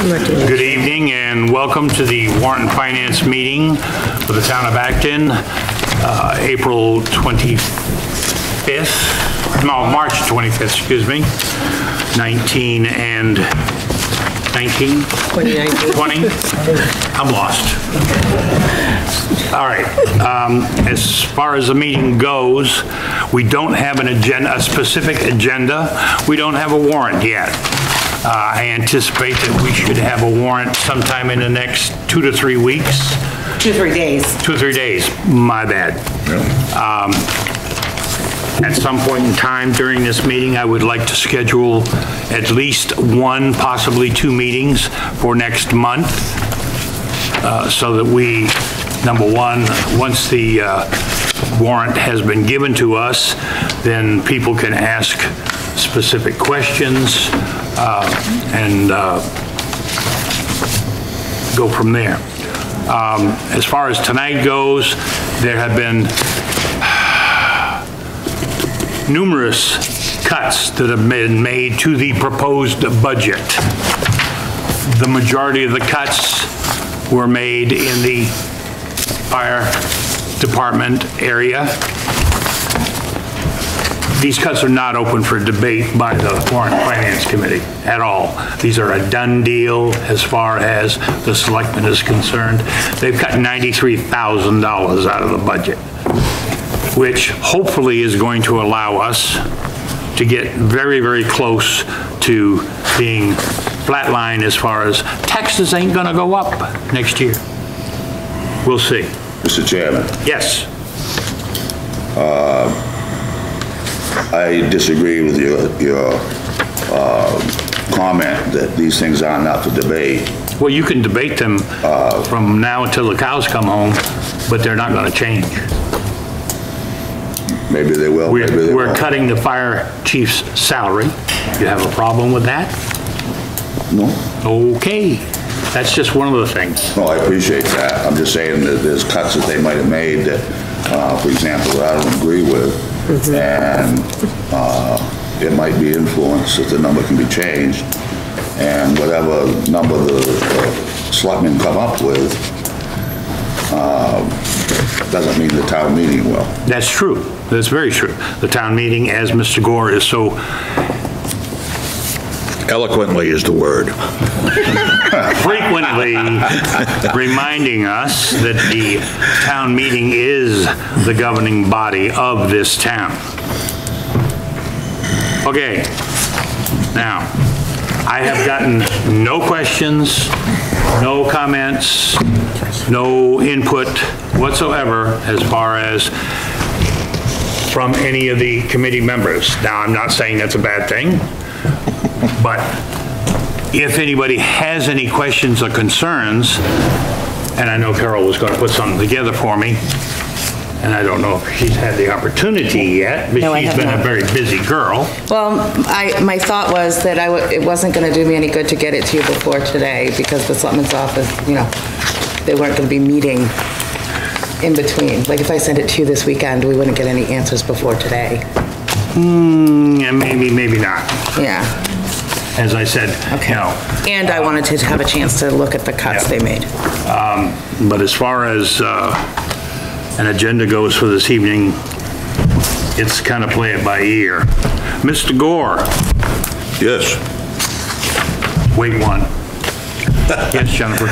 Good evening and welcome to the Warrant and Finance meeting for the town of Acton, April 25th, no, March 25th, excuse me, 19 and 19? 20? I'm lost. All right, as far as the meeting goes, we don't have an agenda, a specific agenda. We don't have a warrant yet. I anticipate that we should have a warrant sometime in the next 2 to 3 weeks. 2 to 3 days. 2 to 3 days, my bad. At some point in time during this meeting, I would like to schedule at least 1, possibly 2 meetings for next month, so that we, number one, once the warrant has been given to us, then people can ask specific questions and go from there. As far as tonight goes, there have been numerous cuts that have been made to the proposed budget. The majority of the cuts were made in the fire department area. These cuts are not open for debate by the Warrant and Finance Committee at all. These are a done deal as far as the selectmen is concerned. They've cut $93,000 out of the budget, which hopefully is going to allow us to get very, very close to being flatline as far as taxes ain't gonna go up next year. We'll see. Mr. Chairman. Yes. I disagree with your comment that these things aren't up for debate. Well, you can debate them from now until the cows come home, but they're not going to change. Maybe they will, maybe they We're won't. cutting the fire chief's salary. You have a problem with that? No. Okay. That's just one of the things. No, I appreciate that. I'm just saying that there's cuts that they might have made that, for example, that I don't agree with. And it might be influenced that the number can be changed. And whatever number the selectmen come up with doesn't mean the town meeting will. That's true. That's very true. The town meeting, as Mr. Gore is so eloquently is the word. frequently reminding us that the town meeting is the governing body of this town. Okay, now, I have gotten no questions, no comments, no input whatsoever as far as from any of the committee members. Now, I'm not saying that's a bad thing, but if anybody has any questions or concerns, and I know Carol was going to put something together for me, and I don't know if she's had the opportunity yet, but she's been a very busy girl. Well, my thought was that it wasn't going to do me any good to get it to you before today because the selectman's office, you know, they weren't going to be meeting in between. Like if I sent it to you this weekend, we wouldn't get any answers before today. Yeah, maybe not. Yeah. As I said, okay. No. And I wanted to have a chance to look at the cuts they made. But as far as an agenda goes for this evening, it's kind of play it by ear. Mr. Gore. Yes. Wait one. Yes, Jennifer.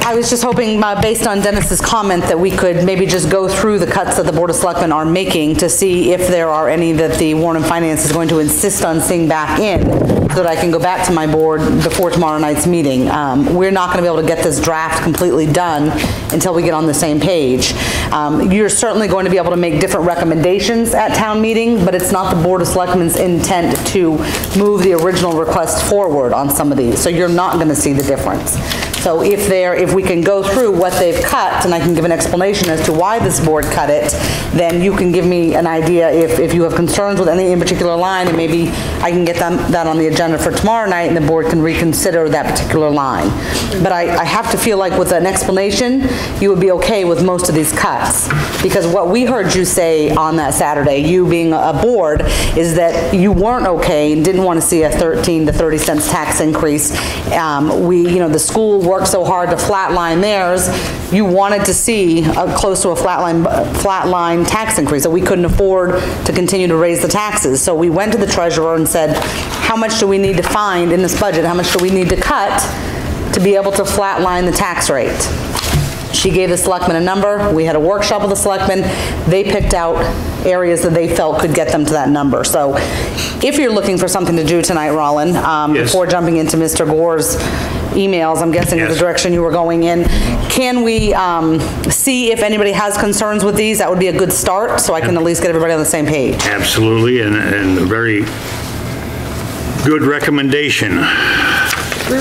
I was just hoping, based on Dennis's comment, that we could maybe just go through the cuts that the Board of Selectmen are making to see if there are any that the Warrant and Finance is going to insist on seeing back in, so that I can go back to my board before tomorrow night's meeting. We're not going to be able to get this draft completely done until we get on the same page. You're certainly going to be able to make different recommendations at town meeting, but it's not the Board of Selectmen's intent to move the original request forward on some of these, so you're not going to see the difference. So if we can go through what they've cut, and I can give an explanation as to why this board cut it, then you can give me an idea if you have concerns with any in particular line, and maybe I can get that on the agenda for tomorrow night, and the board can reconsider that particular line. But I have to feel like with an explanation, you would be okay with most of these cuts. Because what we heard you say on that Saturday, you being a board, is that you weren't okay and didn't want to see a 13 to 30 cents tax increase. The school worked so hard to flatline theirs, you wanted to see close to a flatline tax increase, so we couldn't afford to continue to raise the taxes. So we went to the treasurer and said, how much do we need to find in this budget? How much do we need to cut to be able to flatline the tax rate? She gave the selectmen a number. We had a workshop with the selectmen. They picked out areas that they felt could get them to that number. So if you're looking for something to do tonight, Roland, Yes. before jumping into Mr. Gore's emails, I'm guessing Yes. the direction you were going in, can we see if anybody has concerns with these? That would be a good start, so I can at least get everybody on the same page. Absolutely, and a very good recommendation.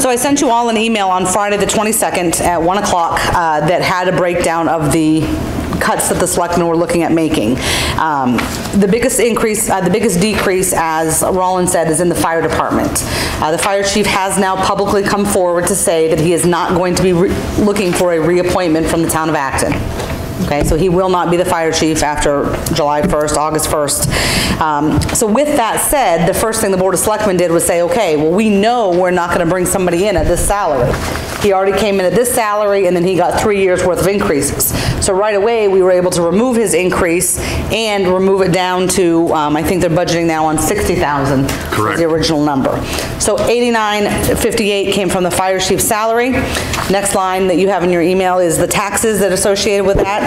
So I sent you all an email on Friday the 22nd at 1 o'clock that had a breakdown of the cuts that the selectmen were looking at making. The biggest decrease, as Roland said, is in the fire department. The fire chief has now publicly come forward to say that he is not going to be looking for a reappointment from the town of Acton. Okay, so he will not be the fire chief after July 1st, August 1st. So with that said, the first thing the Board of Selectmen did was say, okay, well, we know we're not going to bring somebody in at this salary. He already came in at this salary, and then he got 3 years worth of increases. So right away, we were able to remove his increase and remove it down to, I think they're budgeting now on $60,000. Correct. The original number. So $89.58 came from the fire chief's salary. Next line that you have in your email is the taxes that are associated with that.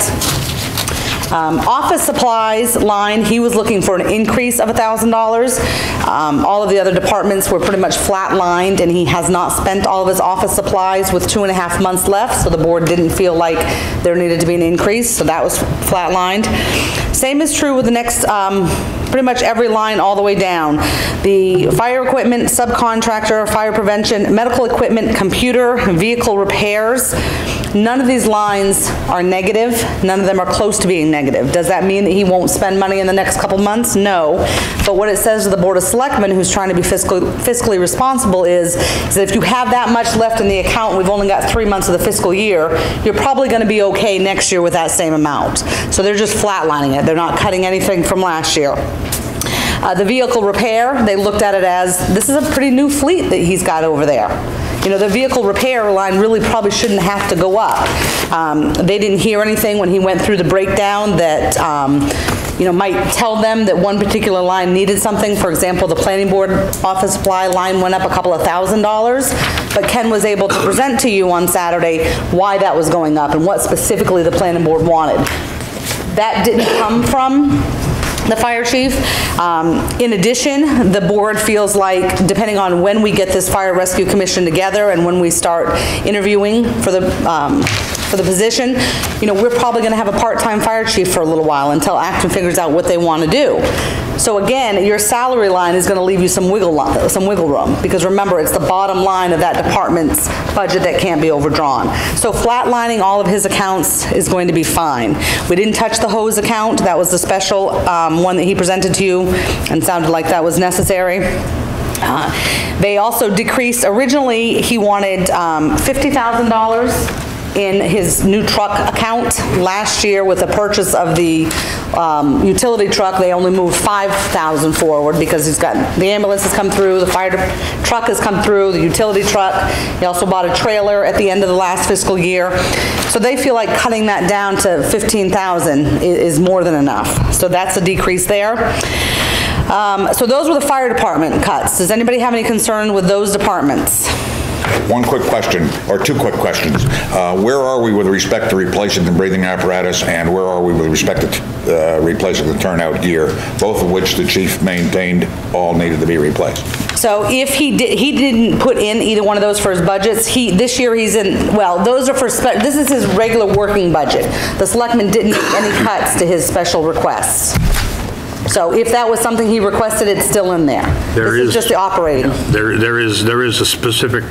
Office supplies line, he was looking for an increase of $1,000. All of the other departments were pretty much flat-lined, and he has not spent all of his office supplies with 2.5 months left, so the board didn't feel like there needed to be an increase, so that was flat-lined. Same is true with the next, pretty much every line all the way down. The fire equipment, subcontractor, fire prevention, medical equipment, computer, vehicle repairs. None of these lines are negative. None of them are close to being negative. Does that mean that he won't spend money in the next couple months? No. But what it says to the Board of Selectmen, who's trying to be fiscally responsible, is that if you have that much left in the account, we've only got 3 months of the fiscal year, you're probably going to be okay next year with that same amount. So they're just flatlining it. They're not cutting anything from last year. The vehicle repair, they looked at it as, this is a pretty new fleet that he's got over there. You know, the vehicle repair line really probably shouldn't have to go up. They didn't hear anything when he went through the breakdown that, might tell them that one particular line needed something. For example, the planning board office supply line went up a couple of $1,000s, but Ken was able to present to you on Saturday why that was going up and what specifically the planning board wanted. That didn't come from the fire chief. In addition, the board feels like, depending on when we get this fire rescue commission together and when we start interviewing for the position, we're probably going to have a part-time fire chief for a little while until Acton figures out what they want to do. So again, your salary line is going to leave you some wiggle room, because remember, it's the bottom line of that department's budget that can't be overdrawn. So flatlining all of his accounts is going to be fine. We didn't touch the hose account. That was the special one that he presented to you and sounded like that was necessary. They also decreased, originally he wanted $50,000 in his new truck account. Last year, with the purchase of the utility truck, they only moved $5,000 forward because he's got, the ambulance has come through, the fire truck has come through, the utility truck. He also bought a trailer at the end of the last fiscal year. So they feel like cutting that down to $15,000 is more than enough. So that's a decrease there. So those were the fire department cuts. Does anybody have any concern with those departments? One quick question, or two quick questions. Where are we with respect to replacing the breathing apparatus, and where are we with respect to replacing the turnout gear, both of which the chief maintained all needed to be replaced? So if he didn't put in either one of those for his budgets. This year he's in, well, those are for, this is his regular working budget. The selectmen didn't make any cuts to his special requests. So if that was something he requested, it's still in there. This is just the operating. There is a specific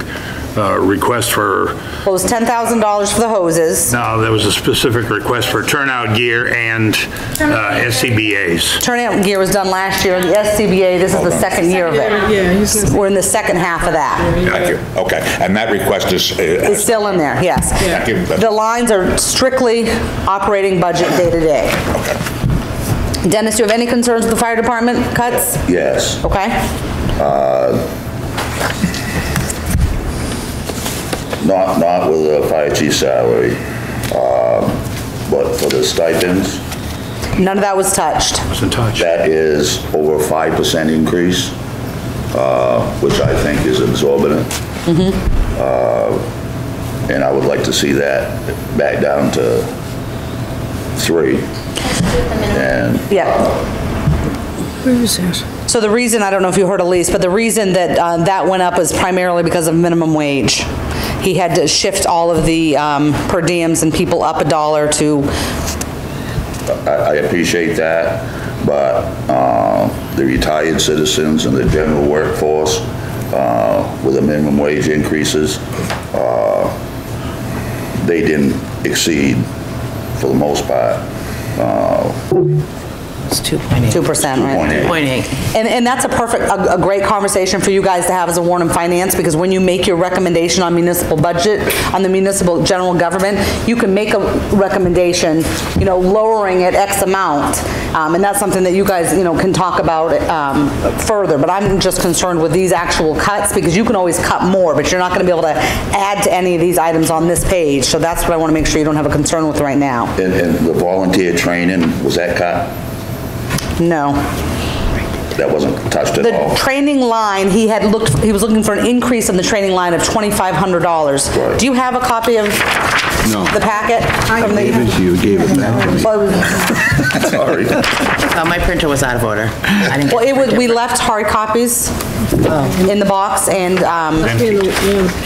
request for, Well, it was $10,000 for the hoses. no, there was a specific request for turnout gear and SCBA's. Turnout gear was done last year, the SCBA, this is the second year of it. Yeah, We're in the second half of that. Thank you. Okay, and that request is... It's still in there, yes. Thank you. The lines are strictly operating budget day to day. Okay. Dennis, do you have any concerns with the fire department cuts? Yes. Okay. Not with the fire chief salary, but for the stipends, None of that was touched. Wasn't touched. that is over a 5% increase, which I think is exorbitant. And I would like to see that back down to 3. And Yeah. Where is that? So the reason, I don't know if you heard Elise, but the reason that that went up was primarily because of minimum wage. He had to shift all of the per diems and people up $1 to, I appreciate that, but the retired citizens and the general workforce, with the minimum wage increases, they didn't exceed, for the most part, It's 2.8. 2%, right? 2.8. 2.8. And that's a great conversation for you guys to have as a Warrant and Finance, because when you make your recommendation on municipal budget, on the municipal general government, you can make a recommendation, lowering it X amount. And that's something that you guys, can talk about further. But I'm just concerned with these actual cuts, because you can always cut more, but you're not going to be able to add to any of these items on this page. So that's what I want to make sure you don't have a concern with right now. And the volunteer training, was that cut? No. That wasn't touched at all? The training line, he was looking for an increase in the training line of $2,500. Right. Do you have a copy of the packet? From the- You gave it back to me. Well, it was- Sorry. My printer was out of order. I didn't Well, get it was, we different. left hard copies in the box, and Yeah,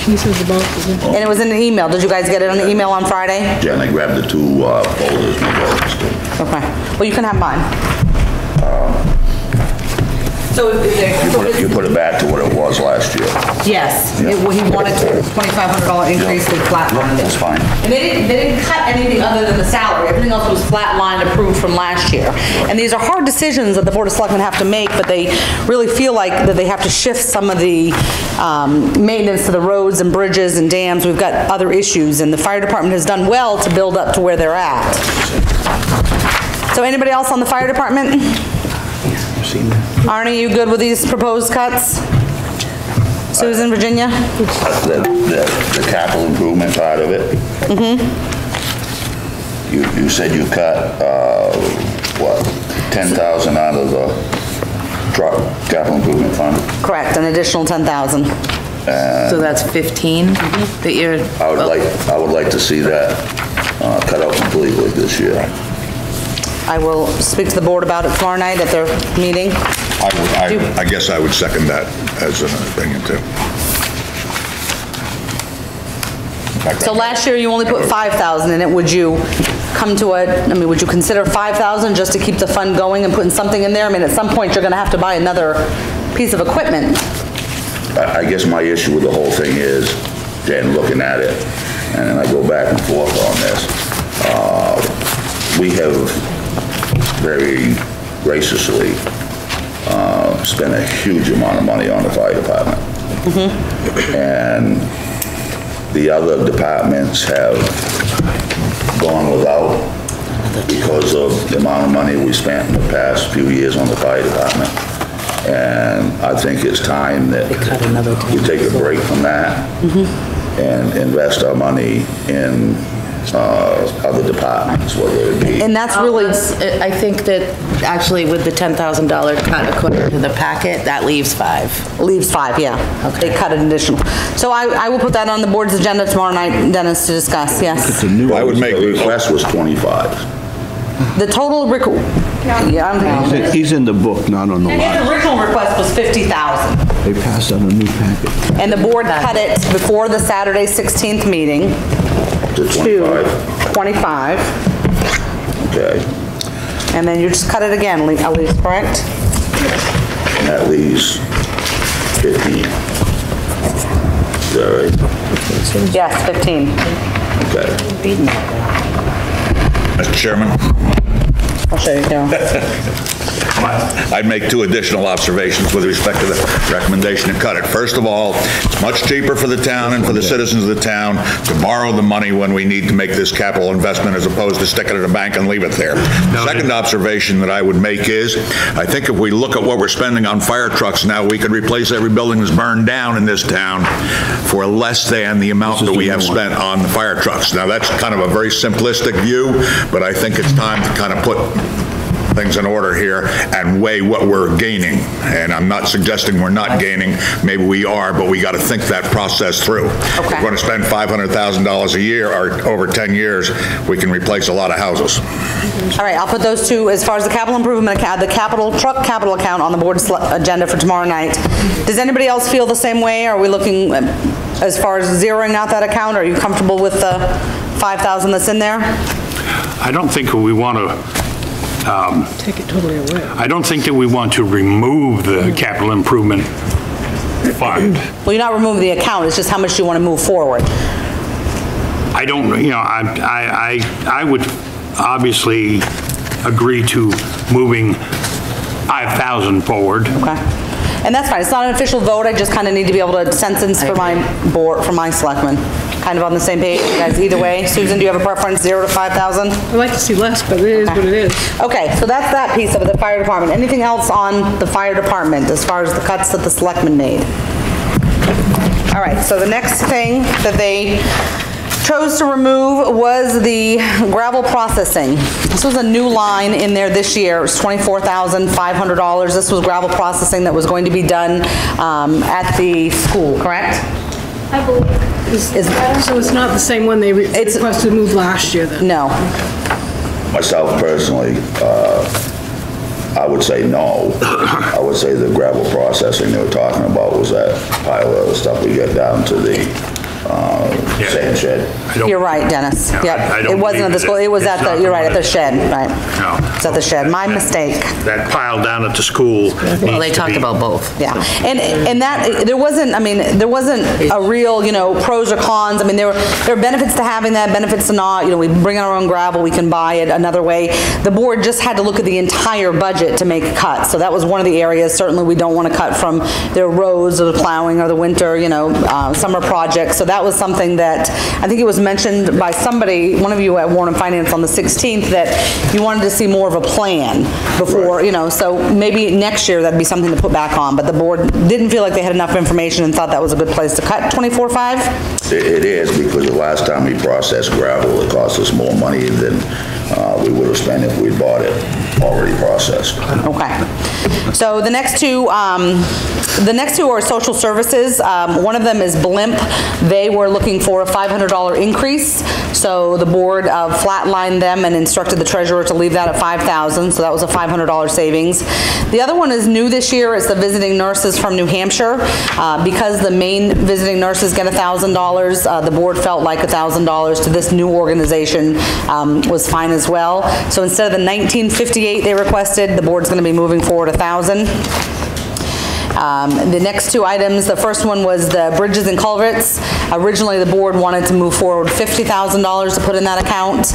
pieces of boxes. it was in an email. Did you guys get it on the email on Friday? Jen, I grabbed the 2 folders. Okay. Well, you can have mine. So You put it back to what it was last year. yes, he wanted a $2,500 increase with flat line. That's fine. And they didn't cut anything other than the salary. Everything else was flat line approved from last year. And these are hard decisions that the Board of Selectmen have to make, but they really feel like that they have to shift some of the maintenance to the roads and bridges and dams. We've got other issues, and the fire department has done well to build up to where they're at. So anybody else on the fire department? Arnie, you good with these proposed cuts? Susan, Virginia? The capital improvement part of it. You said you cut, what, 10,000 out of the truck capital improvement fund? Correct, an additional 10,000. So that's 15 that you're... I would like to see that cut out completely this year. I will speak to the board about it tomorrow night at their meeting. I guess I would second that as an opinion, too. So last year, you only put 5,000 in it. Would you come to would you consider 5,000 just to keep the fund going and putting something in there? I mean, at some point, you're gonna have to buy another piece of equipment. I guess my issue with the whole thing is, Jen, looking at it, and then I go back and forth on this, we have very graciously spent a huge amount of money on the fire department. And the other departments have gone without because of the amount of money we spent in the past few years on the fire department. And I think it's time that we take a break from that and invest our money in other departments, whether it be... And that's really, I think that actually with the $10,000 cut according to the packet, that leaves 5. yeah. They cut an additional. So I will put that on the board's agenda tomorrow night, Dennis, to discuss, yes. I would make... The request was 25. The total, He's in the book, not on the the line. original request was 50,000. They passed out a new packet. And the board cut it before the Saturday 16th meeting To to 25. 25. Okay. And then you just cut it again, Elise, correct? And that leaves 15. Is that right? Yes, 15. Okay. Mr. Chairman, I'll show you, Carol. I'd make two additional observations with respect to the recommendation to cut it. First of all, it's much cheaper for the town and for the citizens of the town to borrow the money when we need to make this capital investment as opposed to stick it in a bank and leave it there. Second observation that I would make is, I think if we look at what we're spending on fire trucks now, we could replace every building that's burned down in this town for less than the amount that we have spent on the fire trucks. Now, that's kind of a very simplistic view, but I think it's time to kind of put things in order here and weigh what we're gaining. And I'm not suggesting we're not gaining, maybe we are, but we got to think that process through. If we're going to spend $500,000 a year or over 10 years, we can replace a lot of houses. All right, I'll put those two, as far as the capital improvement account, the truck capital account on the board's agenda for tomorrow night. Does anybody else feel the same way? Are we looking, as far as zeroing out that account, are you comfortable with the 5,000 that's in there? I don't think we want to, Take it totally away. I don't think that we want to remove the capital improvement fund. Well, you're not removing the account, it's just how much you want to move forward. I don't, I would obviously agree to moving 5,000 forward. Okay. And that's fine, it's not an official vote, I just kind of need to be able to sentence for my board, for my selectmen. Kind of on the same page, you guys, either way. Susan, do you have a preference, 0 to 5,000? I'd like to see less, but it is what it is. Okay, so that's that piece of it, the fire department. Anything else on the fire department as far as the cuts that the selectmen made? All right, so the next thing that they chose to remove was the gravel processing. This was a new line in there this year. It was $24,500. This was gravel processing that was going to be done at the school, correct? I believe. So it's not the same one they requested to move last year then? No. Myself personally, I would say no. I would say the gravel processing they were talking about was that pile of stuff we get down to the sand shed. You're right, Dennis. Yeah, Yep. It wasn't at the school, it was at the, you're right, at the shed, right. No. It's at the shed, my mistake. That pile down at the school. Well, they talked about both. Yeah, and that, there wasn't, I mean, there wasn't a real, pros or cons. I mean, there are benefits to having that, benefits to not. We bring our own gravel, we can buy it another way. The board just had to look at the entire budget to make cuts. So that was one of the areas, certainly we don't want to cut from their roads or the plowing or the winter, summer projects. So that was something that, I think it was mentioned by somebody, one of you at Warrant and Finance on the 16th, that you wanted to see more of a plan before, so maybe next year that'd be something to put back on, but the board didn't feel like they had enough information and thought that was a good place to cut 24.5? It is, because the last time we processed gravel, it cost us more money than we would have spent if we bought it already processed. Okay. So the next two are social services. One of them is Blimp. They were looking for a $500 increase. So the board flatlined them and instructed the treasurer to leave that at $5,000. So that was a $500 savings. The other one is new this year. It's the visiting nurses from New Hampshire. Because the main visiting nurses get $1,000, the board felt like $1,000 to this new organization was fine as well. So instead of the $1,958 they requested, the board's going to be moving forward $1,000. The next two items, the first one was the bridges and culverts. Originally, the board wanted to move forward $50,000 to put in that account.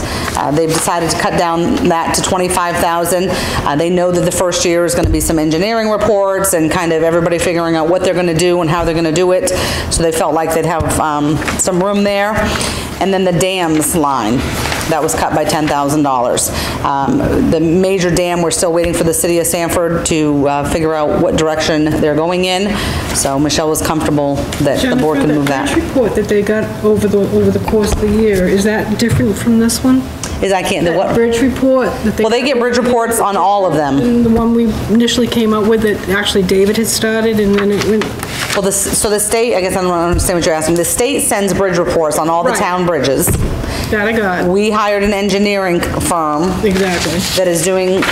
They've decided to cut down that to $25,000. They know that the first year is going to be some engineering reports and kind of everybody figuring out what they're going to do and how they're going to do it. So they felt like they'd have some room there. And then the dams line. That was cut by $10,000. The major dam, we're still waiting for the city of Sanford to figure out what direction they're going in. So Michelle was comfortable that the board can move that. Jennifer, that report that they got over the course of the year, is that different from this one? Is I can't, the what? Bridge report? Well, they get bridge reports on all of them. And the one we initially came up with that actually David had started and then it went. Well, so the state, I guess I don't understand what you're asking. The state sends bridge reports on all the town bridges. That I got. We hired an engineering firm. Exactly. That is doing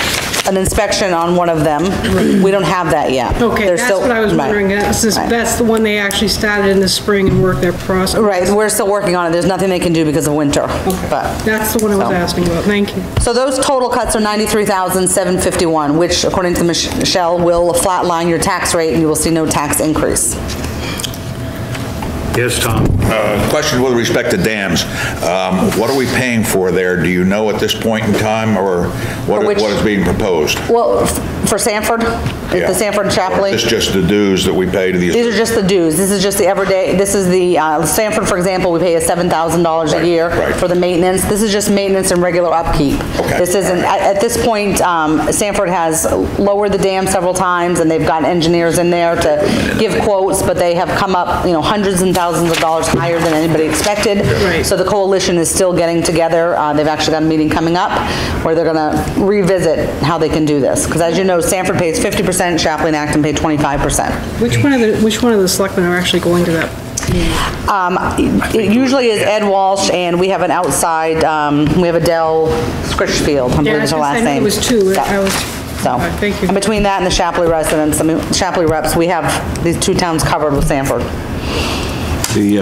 an inspection on one of them. Right. We don't have that yet. Okay, that's what I was wondering. That's the one they actually started in the spring and worked their process. Right, we're still working on it. There's nothing they can do because of winter. Okay. But, that's the one I was asking about. Thank you. So those total cuts are $93,751, which according to Michelle will flatline your tax rate and you will see no tax increase. Yes, Tom? Question with respect to dams. What are we paying for there? Do you know at this point in time, or what is being proposed? Well, for Sanford, Yeah. the Sanford Chapley. It's just the dues that we pay to these. These are just the dues. This is just the everyday, this is the, Sanford, for example, we pay a $7,000 a year right. for the maintenance. This is just maintenance and regular upkeep. Okay. This isn't, at this point, Sanford has lowered the dam several times, and they've got engineers in there to give quotes, but they have come up, hundreds and thousands of dollars higher than anybody expected. Right. So the coalition is still getting together. They've actually got a meeting coming up where they're gonna revisit how they can do this. Because as you know, Sanford pays 50%, Chapley and Acton pay 25%. Which one of the selectmen are actually going to that meeting? It usually is Ed Walsh, and we have an outside, we have Adele Scritchfield, I believe is her last name. It was two. Yeah. So, Okay, thank you. and between that and the Shapley residents, Shapley reps, we have these two towns covered with Sanford. The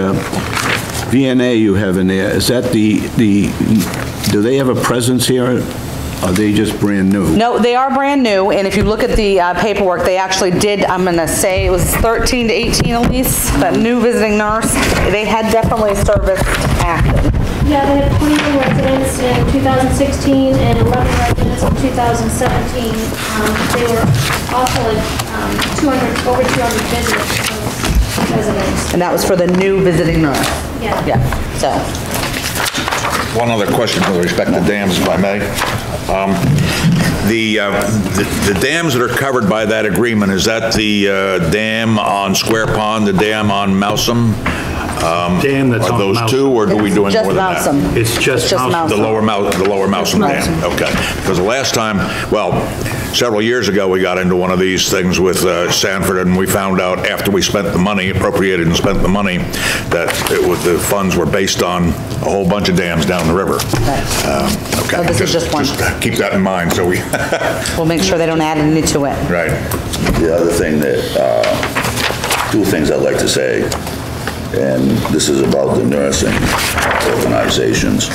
VNA you have in there, is that do they have a presence here? Are they just brand new? No, they are brand new, and if you look at the paperwork, they actually did, I'm gonna say it was 13 to 18 Elise, that new visiting nurse. They had definitely serviced Acton. Yeah, they had 21 residents in 2016 and 11 residents in 2017. They were also like over 200 visits of residents. And that was for the new visiting nurse. Yeah. Yeah, so. One other question with respect to dams, if I may. The dams that are covered by that agreement, is that the dam on Square Pond, the dam on Mousam? Dam that's on Are those Mousam. two, or do we do any Just more than that? Mousam. It's just Mousam. The lower Mousam Dam, Mousam. okay. Because the last time, well, several years ago, we got into one of these things with Sanford, and we found out after we spent the money, appropriated and spent the money, that the funds were based on a whole bunch of dams down the river. Okay. Oh, this is just one. Keep that in mind, so we, We'll make sure they don't add any to it. right. The other thing that, two things I'd like to say, and this is about the nursing organizations.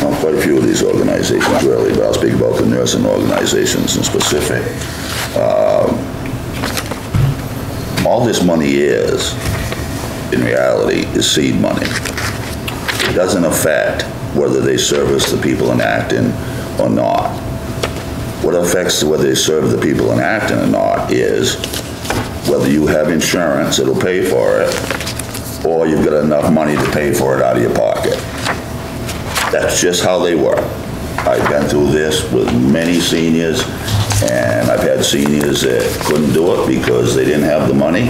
Well, quite a few of these organizations really, but I'll speak about the nursing organizations in specific. All this money is, in reality, is seed money. It doesn't affect whether they service the people in Acton or not. What affects whether they serve the people in Acton or not is whether you have insurance that'll pay for it, or you've got enough money to pay for it out of your pocket. That's just how they work. I've been through this with many seniors, and I've had seniors that couldn't do it because they didn't have the money,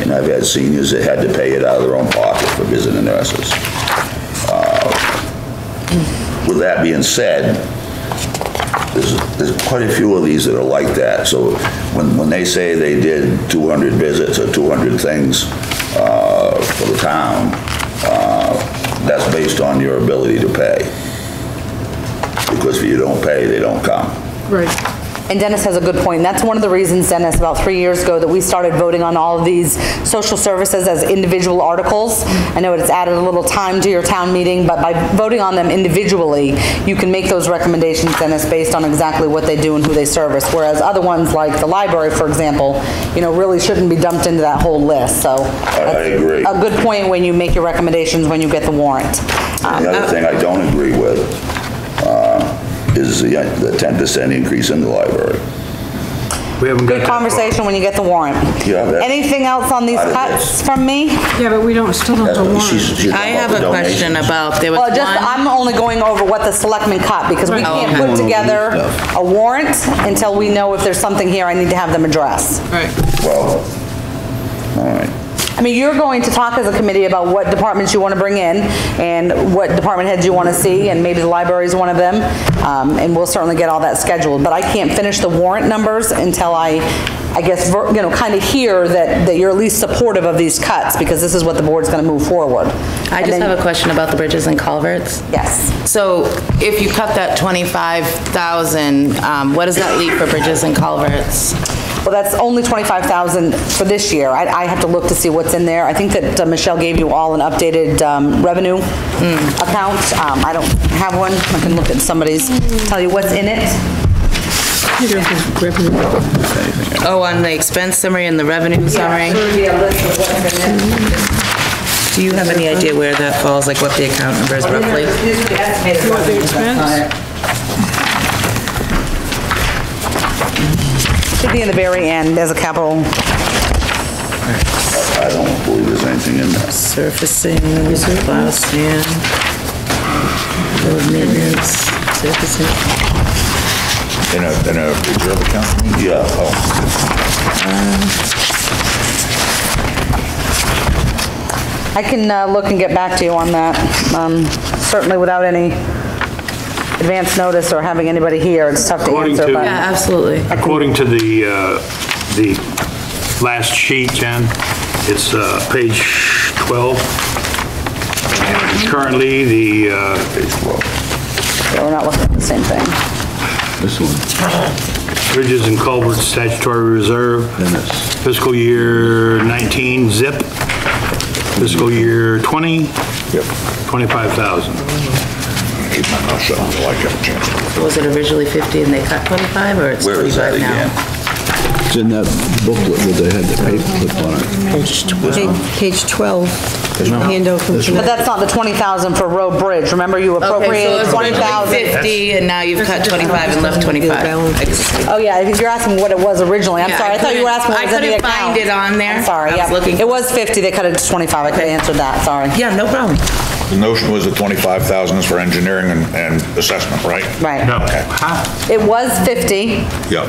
and I've had seniors that had to pay it out of their own pocket for visiting nurses. With that being said, there's quite a few of these that are like that. So when they say they did 200 visits or 200 things for the town, that's based on your ability to pay. Because if you don't pay, they don't come. Right. And Dennis has a good point. That's one of the reasons, Dennis, about 3 years ago that we started voting on all of these social services as individual articles. I know it's added a little time to your town meeting, but by voting on them individually, you can make those recommendations, Dennis, based on exactly what they do and who they service. Whereas other ones, like the library, for example, really shouldn't be dumped into that whole list. So I agree. a good point when you make your recommendations when you get the warrant. The other thing I don't agree with is the 10% increase in the library. We haven't got Good that far. conversation when you get the warrant. Yeah, that- Anything else on these Out of cuts this. from me? Yeah, but we still don't have the warrant. She's I have talking a about the question donations. about, there was Well, one. I'm only going over what the selectmen cut, because we Right. can't put together a warrant until we know if there's something here I need to have them address. Right. Well, all right. I mean, you're going to talk as a committee about what departments you want to bring in, and what department heads you want to see, and maybe the library is one of them, and we'll certainly get all that scheduled. But I can't finish the warrant numbers until I guess, kind of hear that you're at least supportive of these cuts, because this is what the board's going to move forward. I just have a question about the bridges and culverts. Yes. So if you cut that 25,000, what does that leave for bridges and culverts? Well, that's only 25,000 for this year. I have to look to see what's in there. I think that Michelle gave you all an updated revenue account. I don't have one. I can look at somebody's, tell you what's in it. Oh, on the expense summary and the revenue summary? Do you have any idea where that falls, like what the account number is roughly? What the expense? Should be in the very end as a capital. I don't believe there's anything in there. Surfacing, plow sand, road maintenance, surfacing. In a reserve account? Yeah, I can look and get back to you on that. Certainly without any advance notice or having anybody here, it's tough to According answer, to- but. Yeah, absolutely. According to the last sheet, Jen, it's page 12. And currently, the, Yeah, we're not looking at the same thing. This one, Bridges and Culverts Statutory Reserve, then it's, fiscal year 19 zip, fiscal year 20, Yep. 25,000. Keep my mouth shut until I get a chance. Was it originally 50 and they cut 25, or it's where is that 25 again? now? it's in that booklet where they had the paper clip on it. Page 12, handout from But tonight. that's not the 20,000 for road bridge. Remember you Okay, so appropriated it's originally 20,000? 50, and now you've cut 25 and left 25. Oh, yeah, I think you're asking what it was originally. I'm Yeah, sorry, I thought you were asking what was in the account. I couldn't find it on there. I'm sorry, I was yeah. looking It was 50, they cut it to 25. I could have answered that, sorry. Yeah, no problem. The notion was that 25,000 is for engineering and assessment, right? Right. No. Okay. Huh? It was 50 Yep.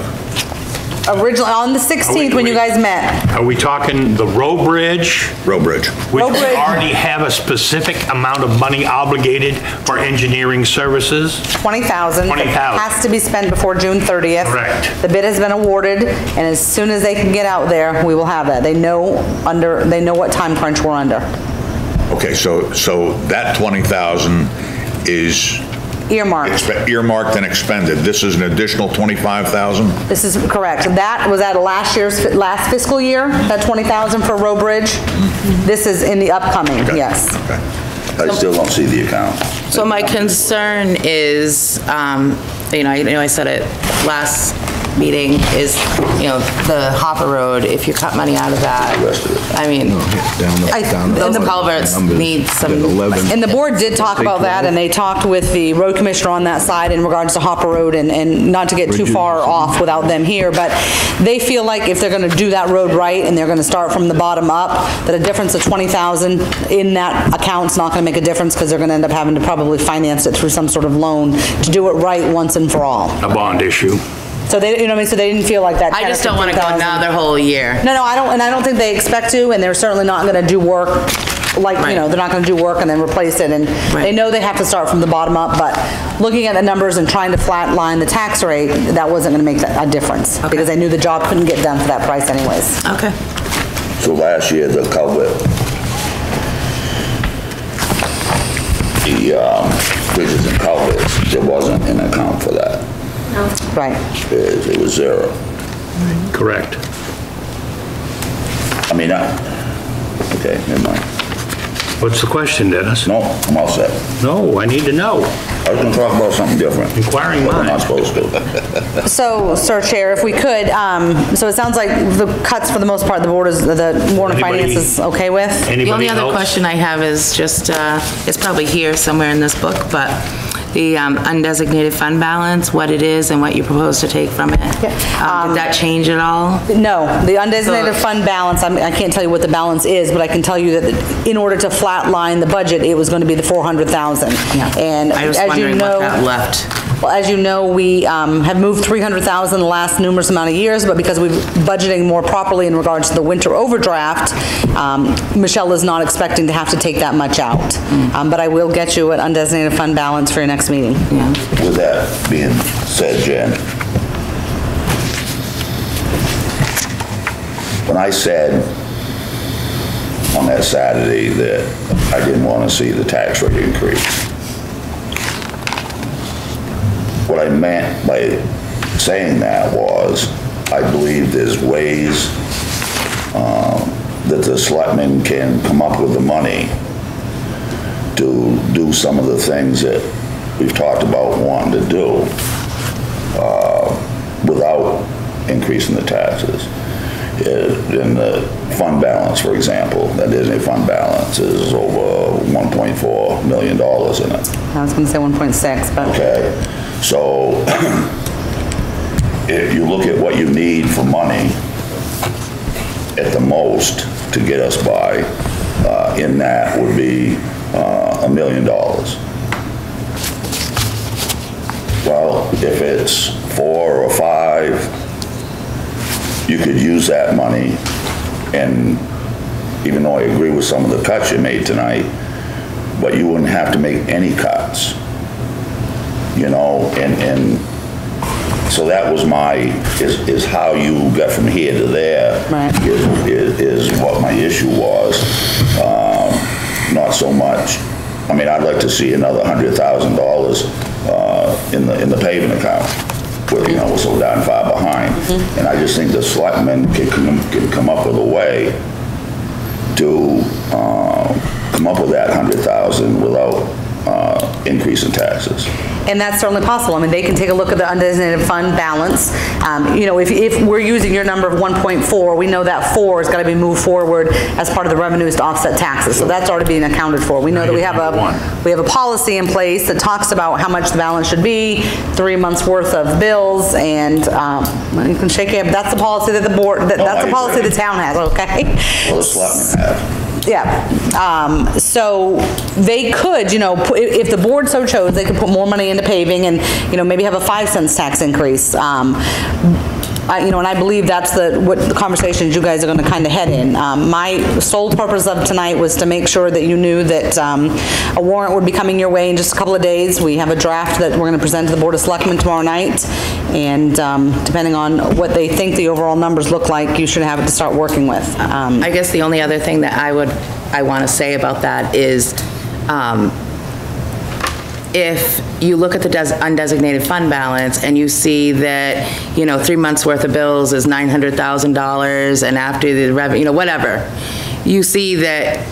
originally, on the 16th when you guys met. Are we talking the road bridge, Road bridge. which Road we bridge. already have a specific amount of money obligated for engineering services? 20,000. 20,000. Has to be spent before June 30th. Correct. The bid has been awarded, and as soon as they can get out there, we will have that. They know what time crunch we're under. Okay, so that 20,000 is Earmarked. earmarked and expended. This is an additional 25,000? This is correct. That was at last fiscal year, that 20,000 for road bridge. This is in the upcoming, Okay. yes. Okay. I still don't see the account. So my concern is, I said it last meeting, is, the Hopper Road, if you cut money out of that, I mean, those culverts need some. And the board did talk about that, and they talked with the road commissioner on that side in regards to Hopper Road, and not to get too far off without them here, but they feel like if they're gonna do that road right, and they're gonna start from the bottom up, that a difference of 20,000 in that account's not gonna make a difference, because they're gonna end up having to probably finance it through some sort of loan to do it right once and for all. A bond issue. So they, you know what I mean, so they didn't feel like that. I just don't want to go 10,000. another whole year. No, I don't think they expect to, and they're certainly not gonna do work, like, Right. they're not gonna do work and then replace it, and Right. they know they have to start from the bottom up, but looking at the numbers and trying to flatline the tax rate, that wasn't gonna make a difference, because they knew the job couldn't get done for that price anyways. Okay. So last year, the culvert, the bridges and culverts, there wasn't an account for that. Right. It was zero. Correct. I mean, okay, never mind. What's the question, Dennis? No, I'm all set. No, I need to know. I was gonna talk about something different. Inquiring But I'm not mind. supposed to. So, Sir Chair, if we could, so it sounds like the cuts for the most part, the Warrant and Finance Anybody- is okay with? The Anybody only other else? question I have is just, it's probably here somewhere in this book, but the undesignated fund balance, what it is and what you propose to take from it. Did that change at all? No, the undesignated So- fund balance, I can't tell you what the balance is, but I can tell you that in order to flatline the budget, it was going to be the 400,000. And I was as you wondering what know, that left. well, as you know, we have moved 300,000 the last numerous amount of years, but because we're budgeting more properly in regards to the winter overdraft, Michelle is not expecting to have to take that much out. But I will get you an undesignated fund balance for your next meeting. With that being said, Jen, when I said on that Saturday that I didn't want to see the tax rate increase, what I meant by saying that was, I believe there's ways that the selectmen can come up with the money to do some of the things that we've talked about wanting to do. without increasing the taxes. In the fund balance, for example, that Disney fund balance is over $1.4 million in it. I was going to say 1.6, but. Okay, so if you look at what you need for money, at the most, to get us by, in that would be $1 million. Well, if it's 4 or 5, you could use that money, and even though I agree with some of the cuts you made tonight, but you wouldn't have to make any cuts, you know, and so that was is how you got from here to there, right. is what my issue was. Not so much, I mean, I'd like to see another $100,000 in the paving account, where, you know, we're so darn far behind. And I just think the selectmen can come up with a way to come up with that $100,000 without increase in taxes. And that's certainly possible. I mean, they can take a look at the undesignated fund balance. You know, if we're using your number of 1.4, we know that 4 is got to be moved forward as part of the revenues to offset taxes. So that's already being accounted for. We know that we have a policy in place that talks about how much the balance should be, 3 months worth of bills, and you can shake it. That's the policy that the board, that's the policy the town has, okay? Well, the selectmen have. Yeah, so they could, you know, if the board so chose, they could put more money into paving and, you know, maybe have a 5 cents tax increase. You know, and I believe that's what the conversations you guys are going to kind of head in. My sole purpose of tonight was to make sure that you knew that a warrant would be coming your way in just a couple of days. We have a draft that we're going to present to the Board of Selectmen tomorrow night, and depending on what they think the overall numbers look like, you should have it to start working with. I guess the only other thing that I want to say about that is, if you look at the undesignated fund balance and you see that, you know, 3 months worth of bills is $900,000, and after the revenue, you know, whatever, you see that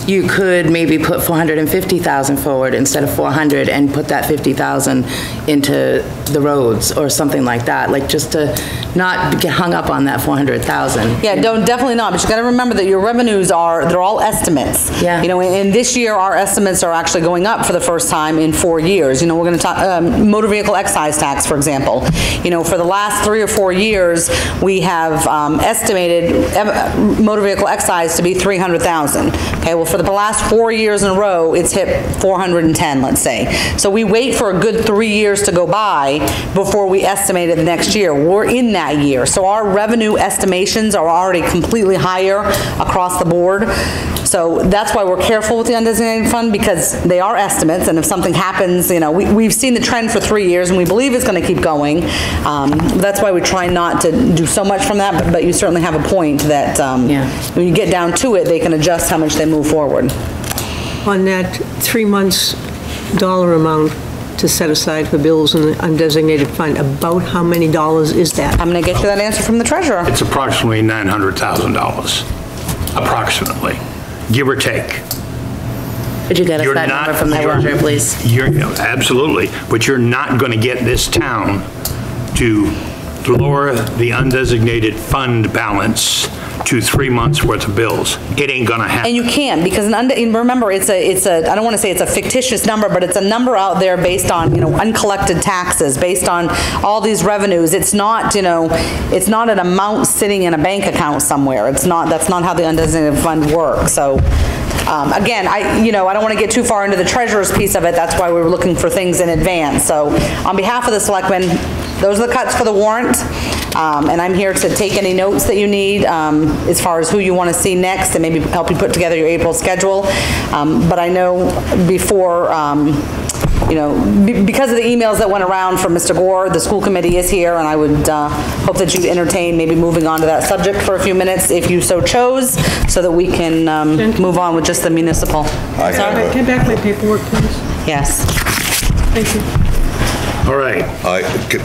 you could maybe put $450,000 forward instead of $400 and put that $50,000 into the roads or something like that, like just to not get hung up on that $400,000. Yeah, definitely not, but you gotta remember that your revenues they're all estimates. Yeah. You know, and this year our estimates are actually going up for the first time in 4 years. You know, we're gonna talk, motor vehicle excise tax, for example. You know, for the last 3 or 4 years, we have estimated motor vehicle excise to be $300,000. Okay, well, for the last 4 years in a row, it's hit 410, let's say. So we wait for a good 3 years to go by before we estimate it the next year. We're in that year. So our revenue estimations are already completely higher across the board. So that's why we're careful with the undesignated fund, because they are estimates, and if something happens, you know, we've seen the trend for 3 years and we believe it's going to keep going. That's why we try not to do so much from that, but you certainly have a point that when you get down to it, they can adjust how much they move forward. On that 3 months dollar amount to set aside for bills in the undesignated fund, about how many dollars is that? I'm going to get you that answer from the treasurer. It's approximately $900,000, approximately, give or take. Could you get us that number from the treasurer, please? Absolutely, but you're not going to get this town to lower the undesignated fund balance to 3 months worth of bills. It ain't gonna happen. And you can't, because remember, it's a I don't want to say it's a fictitious number, but it's a number out there based on, you know, uncollected taxes, based on all these revenues. It's not, you know, it's not an amount sitting in a bank account somewhere. It's not, that's not how the undesignated fund works. So again, I don't want to get too far into the treasurer's piece of it. That's why we were looking for things in advance. So on behalf of the selectmen, those are the cuts for the warrant. And I'm here to take any notes that you need as far as who you want to see next and maybe help you put together your April schedule. But I know before, you know, because of the emails that went around from Mr. Gore, the school committee is here, and I would hope that you'd entertain maybe moving on to that subject for a few minutes if you so chose, so that we can move on with just the municipal. Get back my paperwork, please. Yes. Thank you. All right.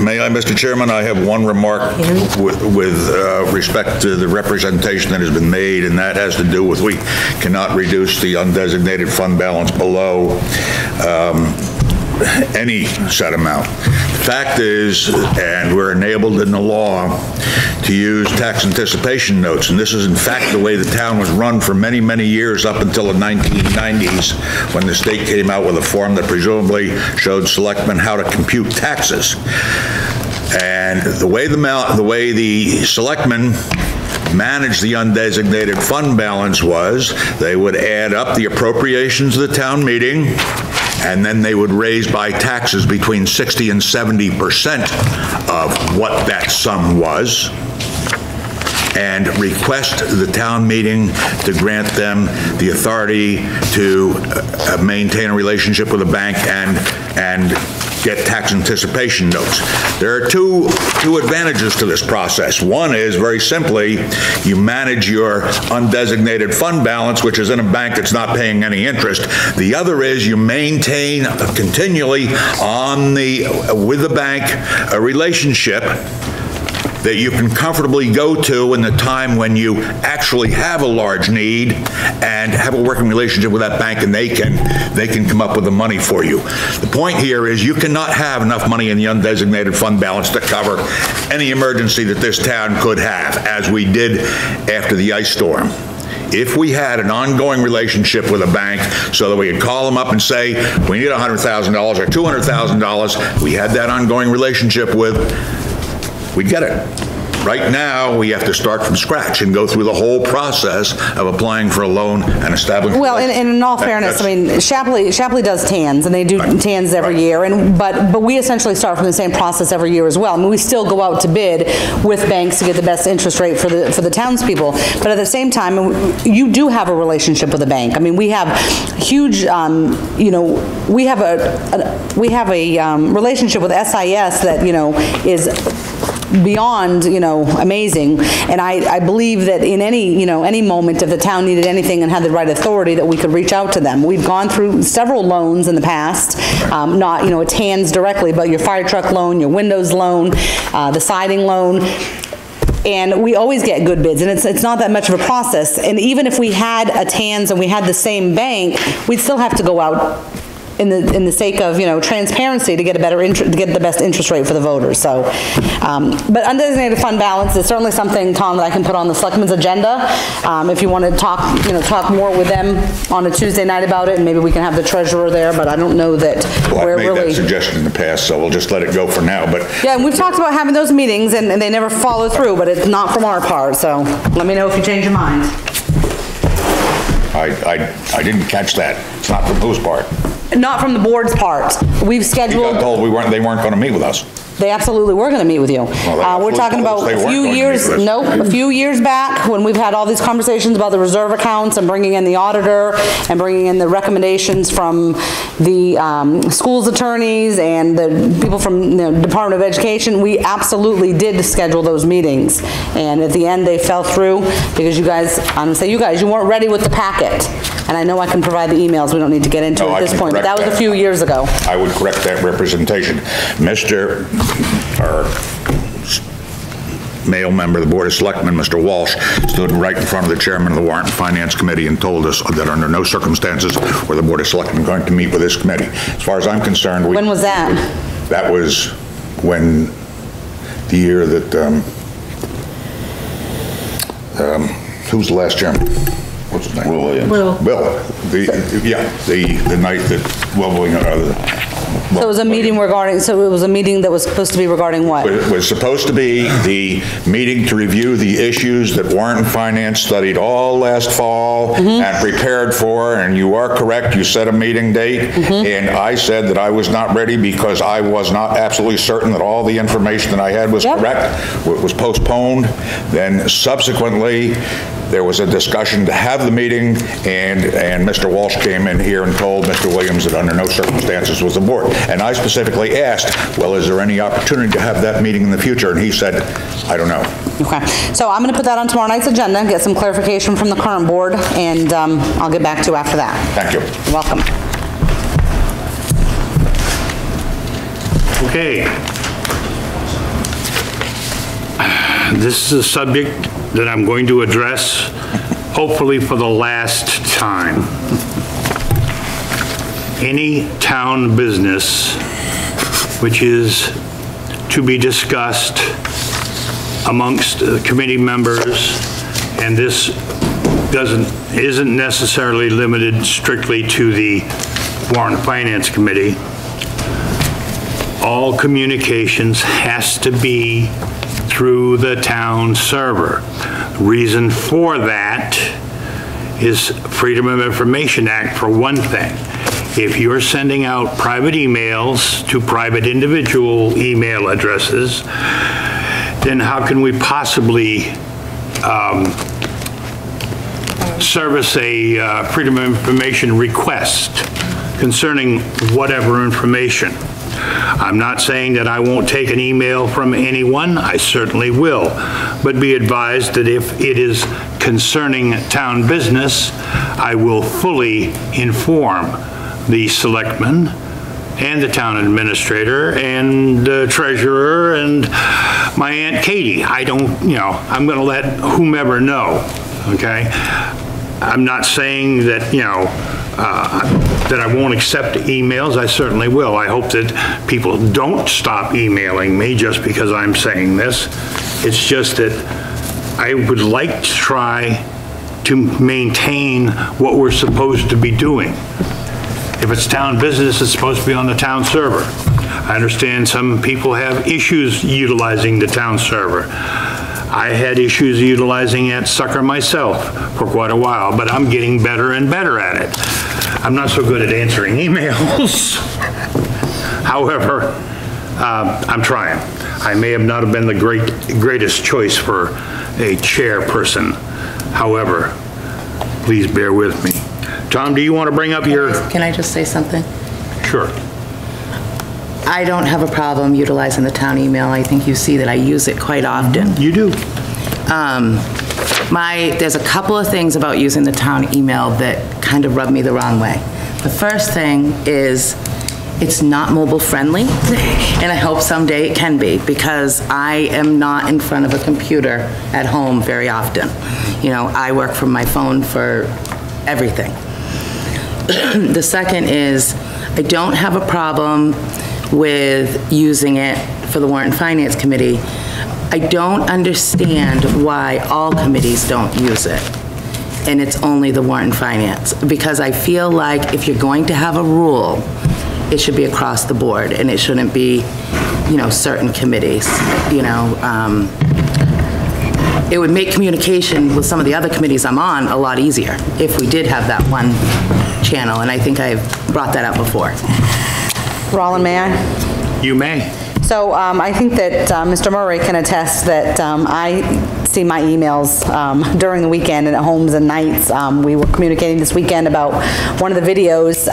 May I, Mr. Chairman? I have one remark with respect to the representation that has been made, and that has to do with we cannot reduce the undesignated fund balance below any set amount. The fact is, and we're enabled in the law to use tax anticipation notes, and this is in fact the way the town was run for many, many years up until the 1990s, when the state came out with a form that presumably showed selectmen how to compute taxes. And the way the selectmen managed the undesignated fund balance was they would add up the appropriations of the town meeting, and then they would raise by taxes between 60 and 70% of what that sum was, and request the town meeting to grant them the authority to maintain a relationship with a bank and get tax anticipation notes. There are two advantages to this process. One is, very simply, you manage your undesignated fund balance, which is in a bank that's not paying any interest. The other is you maintain continually with the bank a relationship that you can comfortably go to in the time when you actually have a large need, and have a working relationship with that bank, and they can come up with the money for you. The point here is you cannot have enough money in the undesignated fund balance to cover any emergency that this town could have, as we did after the ice storm. If we had an ongoing relationship with a bank so that we could call them up and say, we need $100,000 or $200,000, we had that ongoing relationship with, we'd get it. Right now, we have to start from scratch and go through the whole process of applying for a loan and establishing. Well, and in all fairness, I mean, Shapley does TANs, and they do TANs every year, but we essentially start from the same process every year as well. I mean, we still go out to bid with banks to get the best interest rate for the townspeople, but at the same time, you do have a relationship with a bank. I mean, we have huge, you know, we have a relationship with SIS that, you know, is beyond, you know, amazing. And I believe that in any, you know, any moment, if the town needed anything and had the right authority, that we could reach out to them. We've gone through several loans in the past, not, you know, it's hands directly, but your fire truck loan, your windows loan, the siding loan. And we always get good bids, and it's not that much of a process. And even if we had a TANs and we had the same bank, we'd still have to go out in the sake of, you know, transparency to get to get the best interest rate for the voters. So, but undesignated fund balance is certainly something, Tom, that I can put on the selectmen's agenda. If you want to talk, you know, talk more with them on a Tuesday night about it, and maybe we can have the treasurer there, but I don't know that we're really. I've made that suggestion in the past, so we'll just let it go for now, but. Yeah, and we've talked about having those meetings, and they never follow through, but it's not from our part, so let me know if you change your mind. I didn't catch that. It's not from whose part? Not from the board's part. We've scheduled. We got told they weren't going to meet with us. They absolutely were going to meet with you. We're talking about a few years, a few years back, when we've had all these conversations about the reserve accounts and bringing in the auditor and bringing in the recommendations from the school's attorneys and the people from the Department of Education. We absolutely did schedule those meetings. And at the end, they fell through because you guys, I'm going to say you guys, you weren't ready with the packet. And I know I can provide the emails. We don't need to get into it at this point, but that was a few years ago. I would correct that representation. Mr. or male member of the Board of Selectmen, Mr. Walsh, stood right in front of the chairman of the Warrant and Finance Committee and told us that under no circumstances were the Board of Selectmen going to meet with this committee. As far as I'm concerned, when was that? That was when the year that, who was the last chairman? What's his name? Will Williams. Bill. The night that so it was a meeting regarding, so it was a meeting that was supposed to be regarding what? It was supposed to be the meeting to review the issues that Warrant and Finance studied all last fall and prepared for, and you are correct, you set a meeting date, and I said that I was not ready because I was not absolutely certain that all the information that I had was correct. It was postponed. Then subsequently, there was a discussion to have the meeting, and Mr. Walsh came in here and told Mr. Williams that under no circumstances was the board. And I specifically asked, well, is there any opportunity to have that meeting in the future? And he said, I don't know. Okay, so I'm going to put that on tomorrow night's agenda, get some clarification from the current board, and I'll get back to you after that. Thank you. You're welcome. Okay. This is a subject that I'm going to address, hopefully for the last time. Any town business which is to be discussed amongst the committee members, and this isn't necessarily limited strictly to the Warrant and Finance Committee. All communications has to be through the town server. Reason for that is Freedom of Information Act, for one thing. If you're sending out private emails to private individual email addresses, then how can we possibly service a Freedom of Information request concerning whatever information? I'm not saying that I won't take an email from anyone, I certainly will, but be advised that if it is concerning town business, I will fully inform the selectmen and the town administrator and the treasurer and my Aunt Katie. I don't, I'm gonna let whomever know, okay? I'm not saying that, that I won't accept emails. I certainly will. I hope that people don't stop emailing me just because I'm saying this. It's just that I would like to try to maintain what we're supposed to be doing. If it's town business, it's supposed to be on the town server. I understand some people have issues utilizing the town server. I had issues utilizing that sucker myself for quite a while, but I'm getting better and better at it. I'm not so good at answering emails. However, I'm trying. I may have not have been the greatest choice for a chairperson. However, please bear with me. Tom, do you want to bring up your... Can I just say something? Sure. I don't have a problem utilizing the town email. I think you see that I use it quite often. You do. There's a couple of things about using the town email that kind of rub me the wrong way. The first thing is it's not mobile friendly, and I hope someday it can be, because I am not in front of a computer at home very often. I work from my phone for everything. The second is I don't have a problem with using it for the Warrant and Finance Committee. I don't understand why all committees don't use it, and it's only the Warrant and Finance, because I feel like if you're going to have a rule, it should be across the board, and it shouldn't be, certain committees, It would make communication with some of the other committees I'm on a lot easier if we did have that one channel, and I think I've brought that up before. Roland, may I? You may. So I think that Mr. Murray can attest that I see my emails during the weekend and at homes and nights. We were communicating this weekend about one of the videos.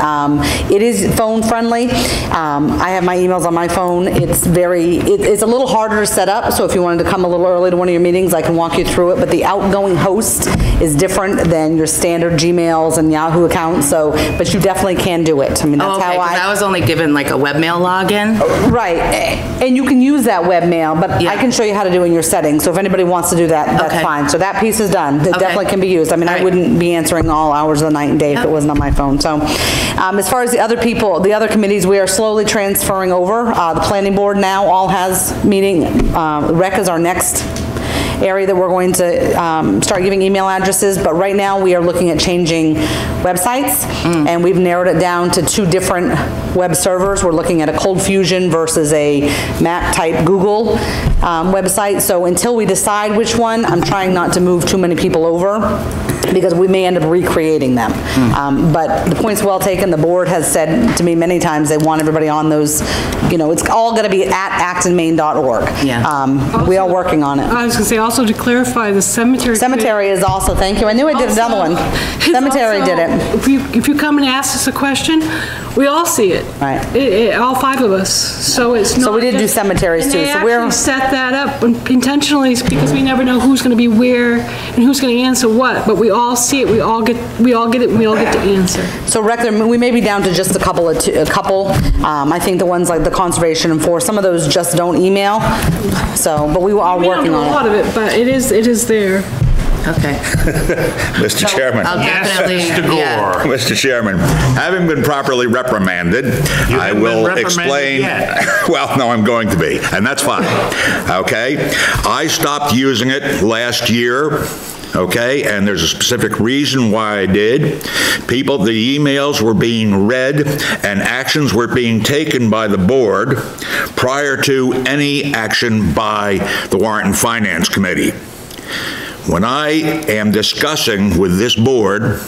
It is phone friendly. I have my emails on my phone. It's a little harder to set up, so if you wanted to come a little early to one of your meetings, I can walk you through it, but the outgoing host is different than your standard Gmails and Yahoo accounts, but you definitely can do it. I mean, that's how I was only given like a webmail login. Right. And you can use that webmail, but I can show you how to do it in your settings. So if anybody wants to do that, that's fine. So that piece is done. It definitely can be used. I mean, I wouldn't be answering all hours of the night and day if it wasn't on my phone. So as far as the other people, the other committees, we are slowly transferring over. The planning board now all has meeting. Rec is our next area that we're going to start giving email addresses, but right now we are looking at changing websites, and we've narrowed it down to 2 different web servers. We're looking at a Cold Fusion versus a Mac type Google website. So until we decide which one, I'm trying not to move too many people over, because we may end up recreating them. But the point's well taken. The board has said to me many times they want everybody on those, it's all going to be at actonmaine.org. Yeah. We are working on it. I was going to say, also to clarify, the cemetery. Cemetery is also, thank you. I knew I did another one. Cemetery did it. If you come and ask us a question, we all see it. Right. All 5 of us. So it's not. So we did do cemeteries too. So we set that up intentionally because we never know who's going to be where and who's going to answer what. But we all see it. We all get it. We all get to answer. So we may be down to just a couple. I think the ones like the conservation and forest, some of those just don't email. So, but we are working on it. A lot of it, but it is there. Okay. Mr. Chairman. I'll definitely, Mr. Gore. yeah. Mr. Chairman, having been properly reprimanded, I haven't will been reprimanded explain. yet. Well, no, I'm going to be, and that's fine. Okay? I stopped using it last year. Okay, and there's a specific reason why I did. The emails were being read and actions were being taken by the board prior to any action by the Warrant and Finance Committee. When I am discussing with this board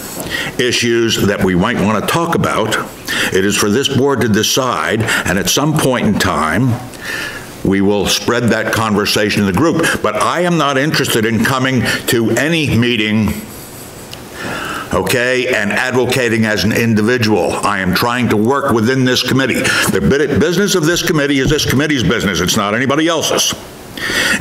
issues that we might want to talk about, it is for this board to decide, and at some point in time, we will spread that conversation in the group. But I am not interested in coming to any meeting, okay, and advocating as an individual. I am trying to work within this committee. The business of this committee is this committee's business. It's not anybody else's.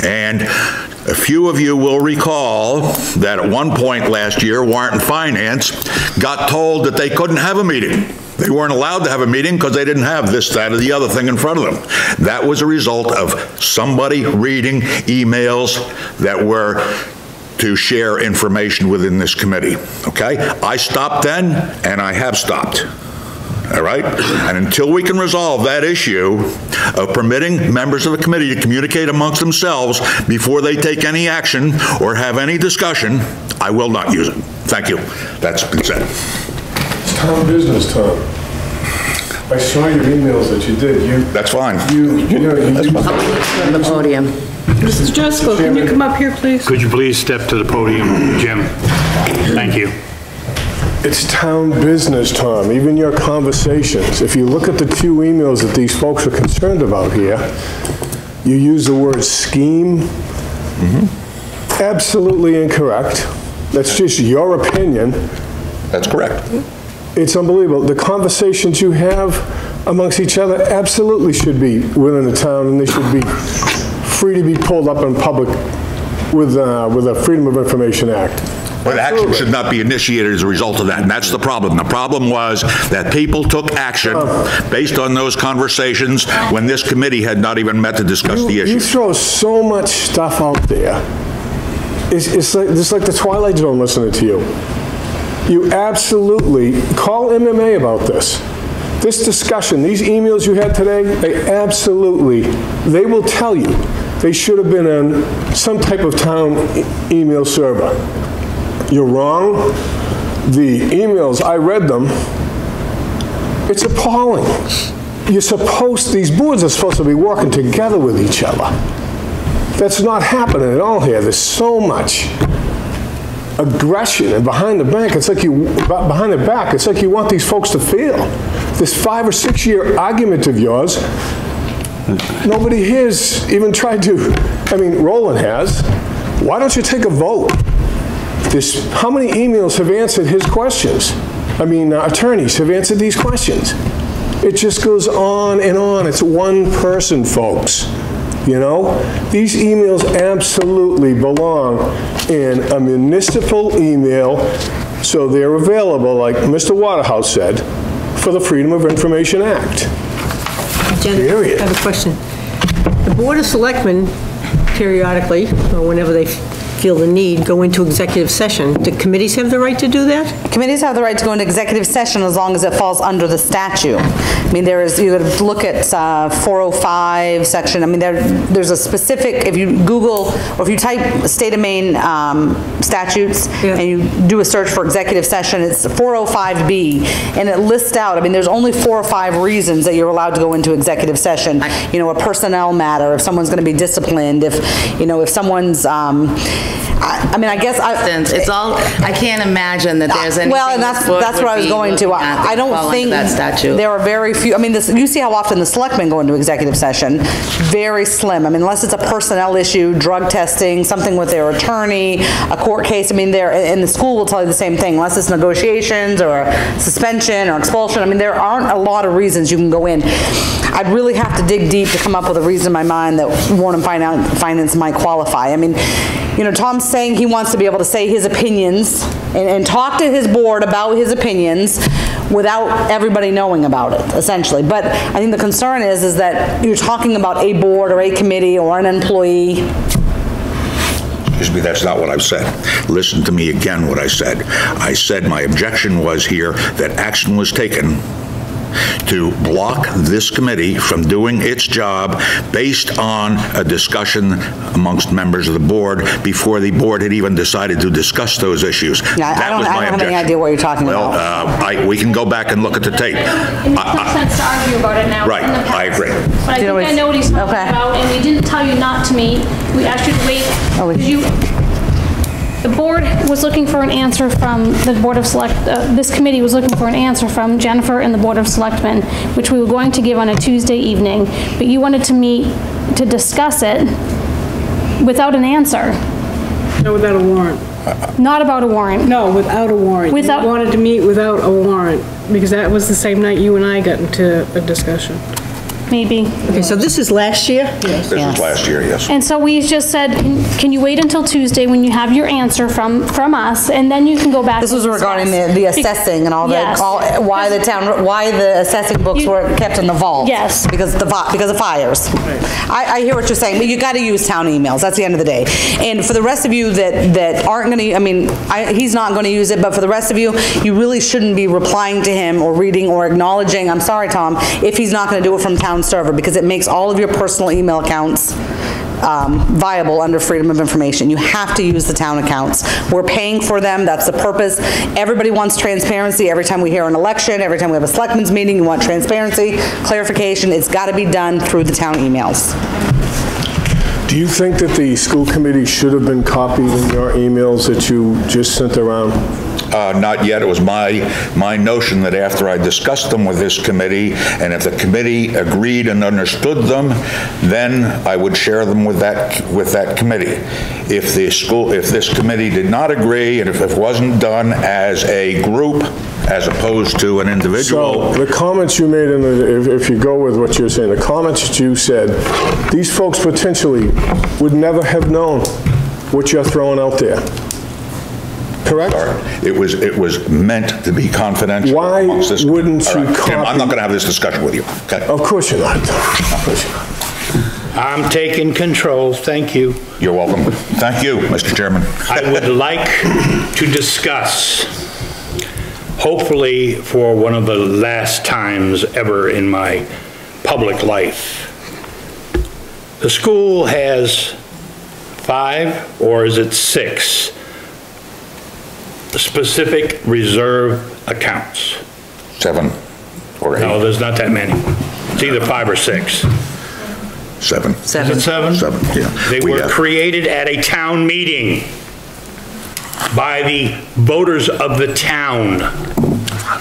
And a few of you will recall that at one point last year, Warrant and Finance got told that they couldn't have a meeting. They weren't allowed to have a meeting because they didn't have this, that, or the other thing in front of them. That was a result of somebody reading emails that were to share information within this committee, okay? I stopped then, and I have stopped. All right? And until we can resolve that issue of permitting members of the committee to communicate amongst themselves before they take any action or have any discussion, I will not use it. Thank you. That's been said. It's town business, Tom. I saw your emails that you did. That's fine. That's fine. On the podium. Mrs. Driscoll, can you come up here, please? Could you please step to the podium, Jim? Thank you. It's town business, Tom, even your conversations. If you look at the two emails that these folks are concerned about here, you use the word scheme. Absolutely incorrect. That's just your opinion. That's correct. It's unbelievable. The conversations you have amongst each other absolutely should be within the town, and they should be free to be pulled up in public with a Freedom of Information Act. But action should not be initiated as a result of that, and that's the problem. The problem was that people took action based on those conversations when this committee had not even met to discuss the issue. You throw so much stuff out there. It's like the Twilight Zone listening to you. You absolutely, call MMA about this. This discussion, these emails you had today, they will tell you they should have been on some type of town email server. You're wrong. The emails, I read them. It's appalling. These boards are supposed to be working together with each other. That's not happening at all here. There's so much aggression, and behind the back, it's like you want these folks to fail. This 5 or 6 year argument of yours, nobody here's even tried to, Roland has. Why don't you take a vote? How many emails have answered his questions? Attorneys have answered these questions. It just goes on and on. It's one person, folks. You know? These emails absolutely belong in a municipal email, so they're available, like Mr. Waterhouse said, for the Freedom of Information Act. Jen, I have a question. The Board of Selectmen periodically, or whenever they feel the need, go into executive session. Do committees have the right to do that? Committees have the right to go into executive session as long as it falls under the statute. You would look at 405 section, there's a specific, if you Google, or if you type state of Maine statutes, and you do a search for executive session, it's 405B, and it lists out, there's only 4 or 5 reasons that you're allowed to go into executive session. A personnel matter, if someone's going to be disciplined, if someone's, I can't imagine that there's anything. Well, and that's what I was going to. I don't think that statute. There are very few. You see how often the selectmen go into executive session. Very slim. Unless it's a personnel issue, drug testing, something with their attorney, a court case. And the school will tell you the same thing. Unless it's negotiations or suspension or expulsion. There aren't a lot of reasons you can go in. I'd really have to dig deep to come up with a reason in my mind that Warrant and Finance might qualify. Tom's saying he wants to be able to say his opinions and talk to his board about his opinions without everybody knowing about it, essentially. But I think the concern is that you're talking about a board or a committee or an employee. Excuse me, that's not what I've said. Listen to me again what I said. I said my objection was here that action was taken to block this committee from doing its job based on a discussion amongst members of the board before the board had even decided to discuss those issues. Yeah, I don't have any idea what you're talking about. Well, we can go back and look at the tape. It makes no sense to argue about it now. Right, in the past. I agree. But I think I know what he's talking about, and we didn't tell you not to meet. We asked you to wait, because the board was looking for an answer from the Board of this committee was looking for an answer from Jennifer and the Board of Selectmen, which we were going to give on a Tuesday evening, but you wanted to meet to discuss it without an answer. No, without a warrant. Not about a warrant. No, without a warrant. You wanted to meet without a warrant, because that was the same night you and I got into a discussion. Maybe. Okay, so this is last year? Yes. This was last year, yes. And so we just said, can you wait until Tuesday when you have your answer from us, and then you can go back. This was regarding the assessing and all Yes. why the assessing books were kept in the vault. Yes. Because of fires. I hear what you're saying, but you got to use town emails. That's the end of the day. And for the rest of you that aren't going to, I mean, he's not going to use it, but for the rest of you, you really shouldn't be replying to him or reading or acknowledging, I'm sorry, Tom, if he's not going to do it from town server, because it makes all of your personal email accounts viable under Freedom of Information. You have to use the town accounts. We're paying for them. That's the purpose. Everybody wants transparency. Every time we hear an election, every time we have a selectmen's meeting, you want transparency, clarification. It's got to be done through the town emails. Do you think that the school committee should have been copied in your emails that you just sent around? Not yet. It was my notion that after I discussed them with this committee, and if the committee agreed and understood them, then I would share them with that committee. If this committee did not agree, and if it wasn't done as a group, as opposed to an individual. So the comments you made, if you go with what you're saying, the comments that you said, these folks potentially would never have known what you're throwing out there. Correct? It was meant to be confidential. Why wouldn't you copy? Tim, I'm not going to have this discussion with you. Okay? Of course you're not. Of course you're not. I'm taking control, thank you. You're welcome. Thank you, Mr. Chairman. I would like to discuss, hopefully for one of the last times ever in my public life. The school has 5, or is it 6, specific reserve accounts. 7 or 8. No, there's not that many. It's either 5 or 6. 7. Is it 7? 7, yeah. They were created at a town meeting by the voters of the town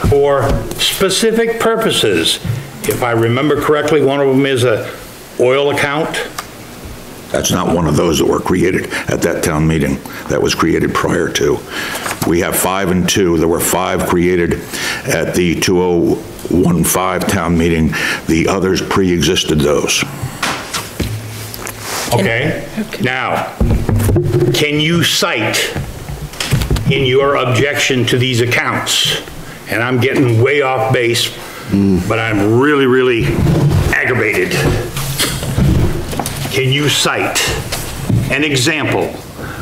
for specific purposes. If I remember correctly, one of them is a oil account. That's not one of those that were created at that town meeting. That was created prior to. We have 5 and 2. There were 5 created at the 2015 town meeting. The others pre-existed those. Okay. Now, can you cite in your objection to these accounts, and I'm getting way off base, but I'm really, really aggravated. Can you cite an example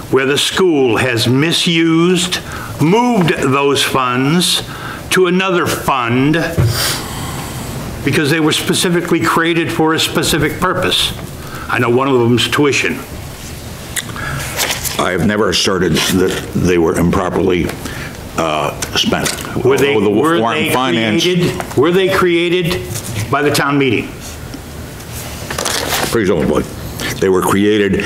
where the school has misused, moved those funds to another fund because they were specifically created for a specific purpose? I know one of them is tuition. I have never asserted that they were improperly spent. Were they created by the town meeting? Presumably. They were created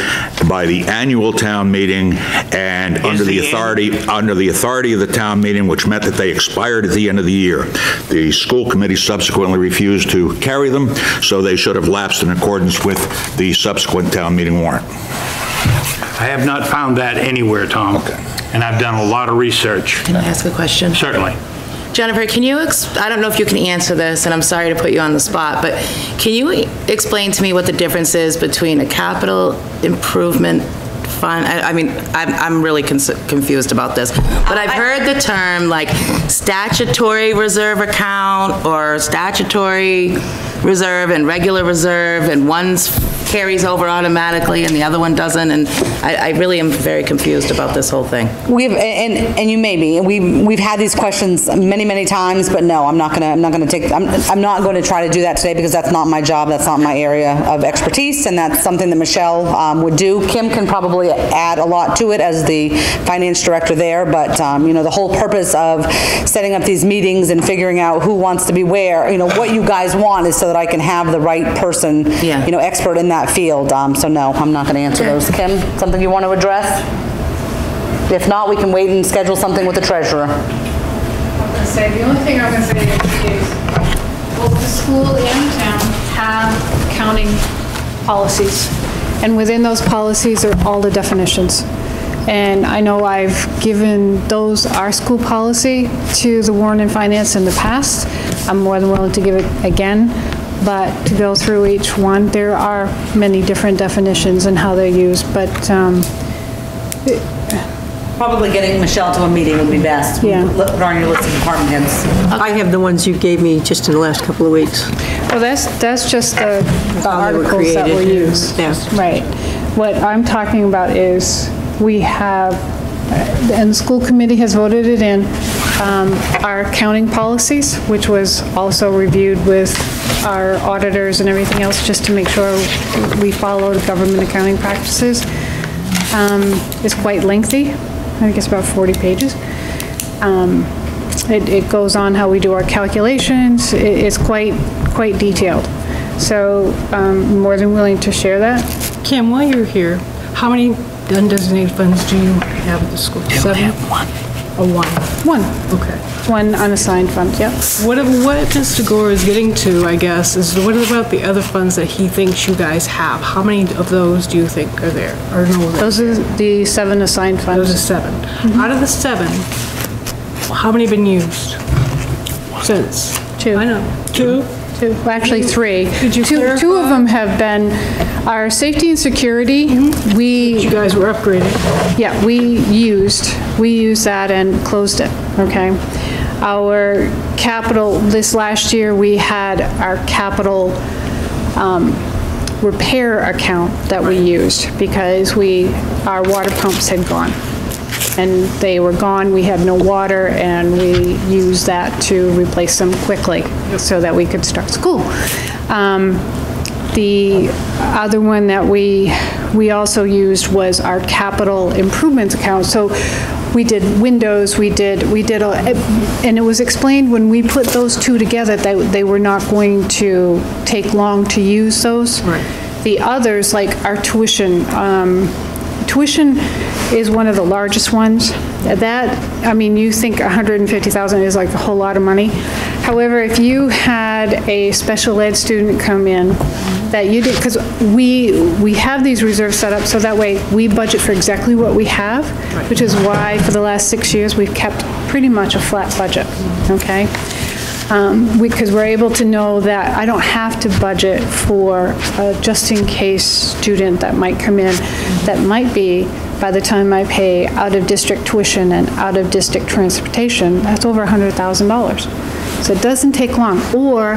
by the annual town meeting and under the authority of the town meeting, which meant that they expired at the end of the year. The school committee subsequently refused to carry them, so they should have lapsed in accordance with the subsequent town meeting warrant. I have not found that anywhere, Tom. Okay. And I've done a lot of research. Can I ask a question? Certainly. Jennifer, can you, I don't know if you can answer this, and I'm sorry to put you on the spot, but can you explain to me what the difference is between a capital improvement fund? I mean, I'm really confused about this, but I've heard the term like statutory reserve account or statutory reserve and regular reserve, and one's carries over automatically and the other one doesn't, and I really am very confused about this whole thing. And you may be, we've had these questions many, many times, but no, I'm not going to try to do that today because that's not my job, that's not my area of expertise, and that's something that Michelle would do. Kim can probably add a lot to it as the finance director there, but you know, the whole purpose of setting up these meetings and figuring out who wants to be where, you know, what you guys want is so that I can have the right person, you know, expert in that field. So no, I'm not going to answer those. Kim, something you want to address? If not, we can wait and schedule something with the treasurer. The only thing I'm going to say is both the school and the town have accounting policies. And within those policies are all the definitions. And I know I've given our school policy to the Warrant and Finance in the past. I'm more than willing to give it again, but to go through each one, there are many different definitions and how they're used, but probably getting Michelle to a meeting would be best. Yeah. Put on your list of department heads. I have the ones you gave me just in the last couple of weeks. Well, that's just the articles that were used. Yeah. Right. What I'm talking about is we have, and the school committee has voted it in, our accounting policies, which was also reviewed with our auditors and everything else, just to make sure we follow government accounting practices. It's quite lengthy. I think it's about 40 pages. It goes on how we do our calculations. It's quite detailed. So I'm more than willing to share that. Kim, while you're here, how many undesignated funds do you have at the school? 7? Have one. One. One. Okay. One unassigned fund, yep. What Mr. Gore is getting to, I guess, is what about the other funds that he thinks you guys have? How many of those do you think are there? Or no? Those are the 7 assigned funds. Those are 7. Out of the 7, how many have been used since? 2. I know. 2? Well, actually 3. Did you clarify? 2 of them have been our safety and security. You guys were upgrading. Yeah, we used that and closed it, okay? Our capital, this last year, we had our capital repair account that we used because our water pumps had gone. And they were gone, we had no water, and we used that to replace them quickly so that we could start school. The other one that we also used was our capital improvements account. So we did windows, and it was explained when we put those 2 together that they were not going to take long to use those. Right. The others, like our tuition, tuition is one of the largest ones. That, I mean, you think 150,000 is like a whole lot of money. However, if you had a special ed student come in that you did, because we have these reserves set up so that way we budget for exactly what we have, which is why for the last 6 years we've kept pretty much a flat budget, okay? Because we're able to know that I don't have to budget for a just-in-case student that might come in that might be, by the time I pay out-of-district tuition and out-of-district transportation, that's over $100,000. So it doesn't take long. Or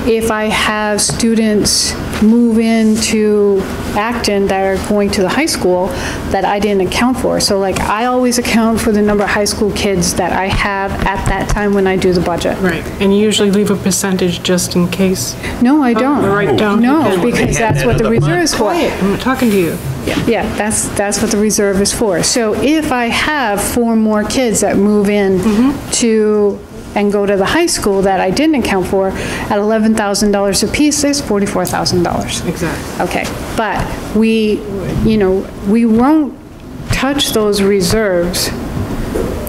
if I have students move into Acton that are going to the high school that I didn't account for. So like I always account for the number of high school kids that I have at that time when I do the budget. Right, and you usually leave a percentage just in case? No, I don't. Write down. No, because that's what the reserve is for. Quiet, I'm not talking to you. Yeah, that's what the reserve is for. So if I have 4 more kids that move in to and go to the high school that I didn't account for, at $11,000 apiece, there's $44,000. Exactly. Okay, but we won't touch those reserves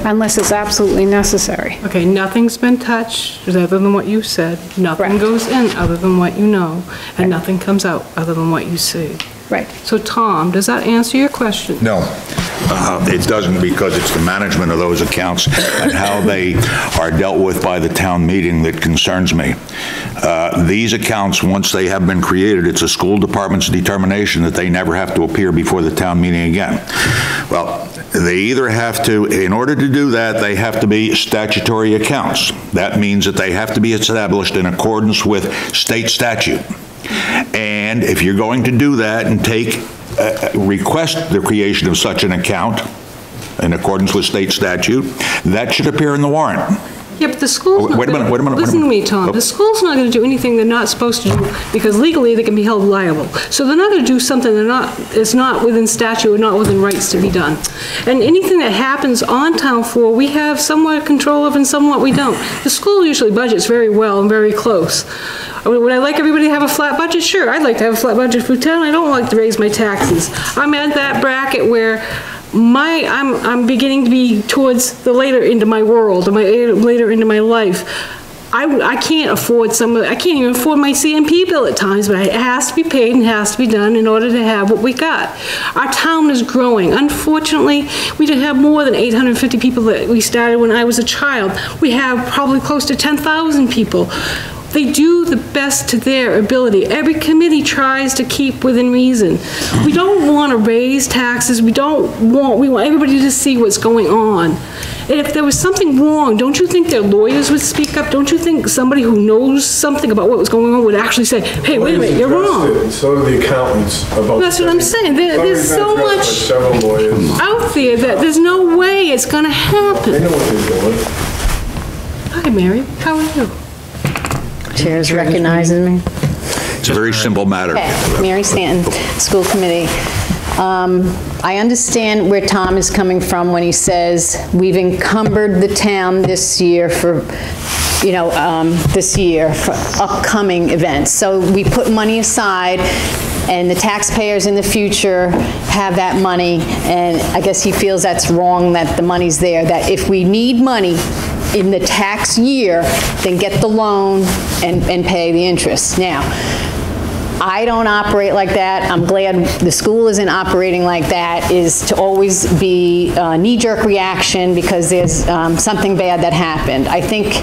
unless it's absolutely necessary. Okay, nothing's been touched other than what you said. Nothing Correct. goes in other than what you know, and nothing comes out other than what you see. Right. So Tom, does that answer your question? No, it doesn't, because it's the management of those accounts and how they are dealt with by the town meeting that concerns me. These accounts, once they have been created, it's a school department's determination that they never have to appear before the town meeting again. Well, they either have to, in order to do that, they have to be statutory accounts. That means that they have to be established in accordance with state statute. And And if you're going to do that and request the creation of such an account in accordance with state statute, that should appear in the warrant. Yeah, but the school's not Wait a minute. Listen to me, Tom. The school's not going to do anything they're not supposed to do because legally they can be held liable. So they're not going to do something it's not within statute or not within rights to be done. And anything that happens on town floor, we have somewhat control of and somewhat we don't. The school usually budgets very well and very close. Would I like everybody to have a flat budget? Sure, I'd like to have a flat budget for town. I don't like to raise my taxes. I'm at that bracket where I'm beginning to be towards the later into my world, or later into my life. I can't afford I can't even afford my CMP bill at times, but it has to be paid and has to be done in order to have what we got. Our town is growing. Unfortunately, we don't have more than 850 people that we started when I was a child. We have probably close to 10,000 people. They do the best to their ability. Every committee tries to keep within reason. We don't want to raise taxes. We want everybody to see what's going on. And if there was something wrong, don't you think their lawyers would speak up? Don't you think somebody who knows something about what was going on would actually say, hey, wait a minute, you're wrong? So do the accountants. That's what I'm saying. There's so much out there that there's no way it's going to happen. They know what they're doing. Hi, Mary. How are you? Chairs recognizes me. It's a very simple matter. Okay, Mary Stanton, School Committee. I understand where Tom is coming from when he says we've encumbered the town this year for upcoming events. So we put money aside and the taxpayers in the future have that money, and I guess he feels that's wrong that the money's there, that if we need money in the tax year, then get the loan and pay the interest. Now, I don't operate like that. I'm glad the school isn't operating like that, is to always be a knee-jerk reaction because there's something bad that happened. I think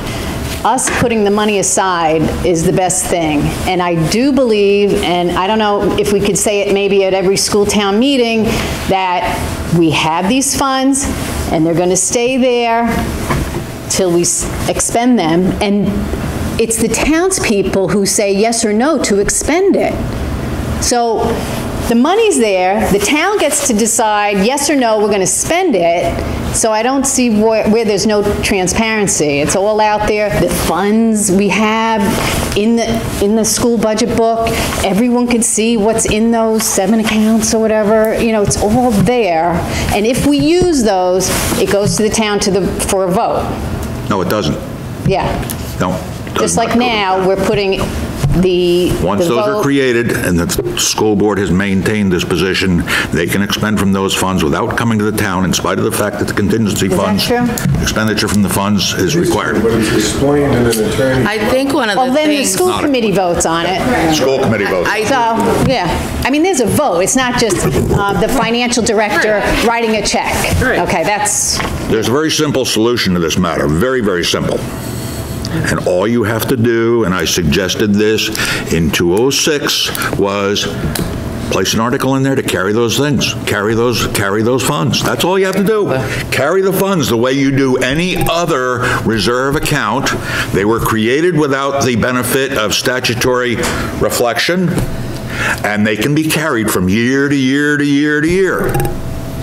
us putting the money aside is the best thing. And I do believe, and I don't know if we could say it maybe at every school town meeting, that we have these funds and they're going to stay there till we expend them, and it's the townspeople who say yes or no to expend it. So the money's there, the town gets to decide yes or no, we're going to spend it, so I don't see where there's no transparency. It's all out there. The funds we have in the school budget book, everyone could see what's in those 7 accounts or whatever, you know, it's all there, and if we use those, it goes to the town for a vote. No, it doesn't. Yeah. No. Just like now, we're putting Once those are created and the school board has maintained this position, they can expend from those funds without coming to the town, in spite of the fact that the contingency funds, expenditure from the funds is required. But it's explained in an attorney. I think one of the things... Well, then the school committee votes on it. School committee votes. So, yeah. I mean, there's a vote. It's not just the financial director writing a check. Okay, that's... There's a very simple solution to this matter. Very, very simple. And all you have to do, and I suggested this in 2006, was place an article in there to carry those things, carry those funds. That's all you have to do. Carry the funds the way you do any other reserve account. They were created without the benefit of statutory reflection, and they can be carried from year to year to year to year.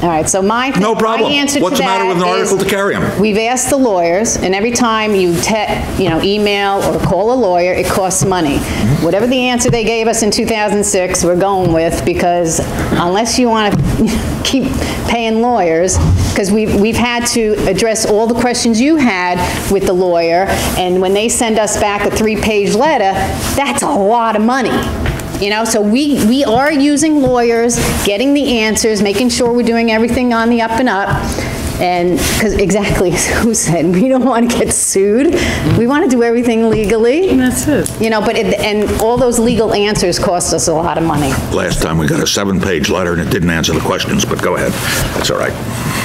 All right, so my answer to that is... What's the matter with an article to carry them? We've asked the lawyers, and every time you email or call a lawyer, it costs money. Whatever the answer they gave us in 2006, we're going with, because unless you want to keep paying lawyers, because we've had to address all the questions you had with the lawyer, and when they send us back a 3-page letter, that's a lot of money. You know, so we are using lawyers, getting the answers, making sure we're doing everything on the up and up. And, because exactly as who said, we don't want to get sued. We want to do everything legally. And that's it. You know, but, and all those legal answers cost us a lot of money. Last time we got a 7-page letter and it didn't answer the questions, but go ahead. That's all right.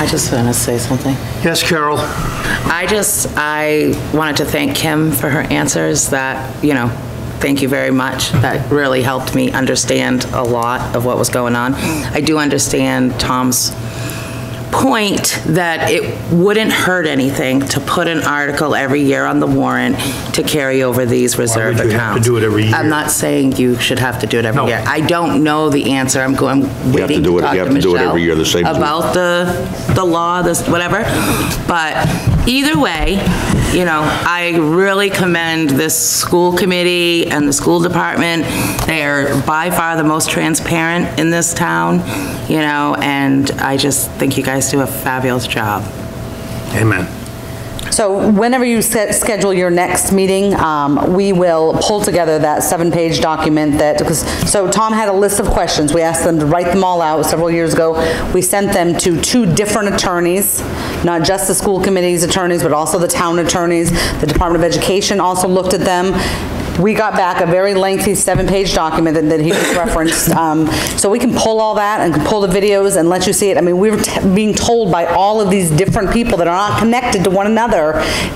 I just want to say something. Yes, Carol? I wanted to thank Kim for her answers that, you know, thank you very much. That really helped me understand a lot of what was going on. I do understand Tom's point that it wouldn't hurt anything to put an article every year on the warrant to carry over these reserve accounts. would you have to do it every year? I'm not saying you should have to do it every No. year. I don't know the answer. I'm waiting to talk you to have to do it every Michelle year, the same as we- about the law, this, whatever. But either way, you know, I really commend this school committee and the school department. They are by far the most transparent in this town, you know, and I just think you guys do a fabulous job. Amen. So whenever you schedule your next meeting, we will pull together that 7-page document so Tom had a list of questions. We asked them to write them all out several years ago. We sent them to 2 different attorneys, not just the school committee's attorneys, but also the town attorneys. The Department of Education also looked at them. We got back a very lengthy 7-page document that he just referenced. So we can pull all that and can pull the videos and let you see it. I mean, we were being told by all of these different people that are not connected to one another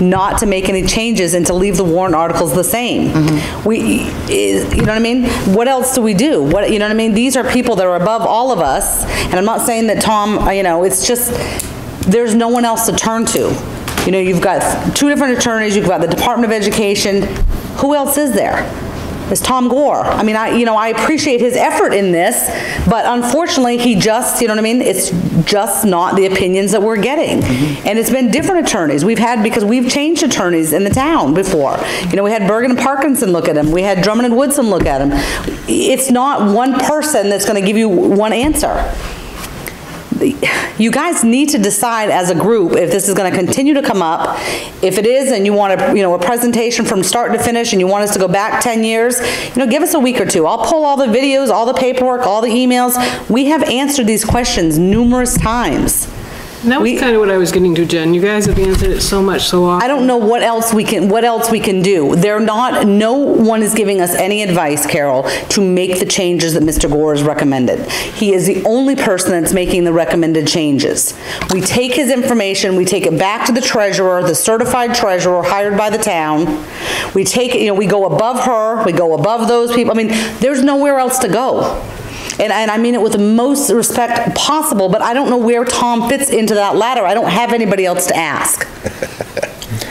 not to make any changes and to leave the warrant articles the same. You know what I mean? What else do we do? You know what I mean? These are people that are above all of us. And I'm not saying that Tom, you know, it's just, there's no one else to turn to. You know, you've got 2 different attorneys, you've got the Department of Education. Who else is there? It's Tom Gore. I mean, I appreciate his effort in this, but unfortunately, he just, you know what I mean? It's just not the opinions that we're getting. And it's been different attorneys. Because we've changed attorneys in the town before. You know, we had Bergen and Parkinson look at him. We had Drummond and Woodson look at him. It's not one person that's going to give you one answer. You guys need to decide as a group if this is going to continue to come up. If it is, and you want a presentation from start to finish, and you want us to go back 10 years, you know, give us a week or 2. I'll pull all the videos, all the paperwork, all the emails. We have answered these questions numerous times. And that was kind of what I was getting to, Jen. You guys have answered it so much, so often. I don't know what else we can do. No one is giving us any advice, Carol, to make the changes that Mr. Gore has recommended. He is the only person that's making the recommended changes. We take his information, we take it back to the treasurer, the certified treasurer hired by the town. We take it, you know, we go above her, we go above those people. I mean, there's nowhere else to go. And I mean it with the most respect possible, but I don't know where Tom fits into that ladder. I don't have anybody else to ask.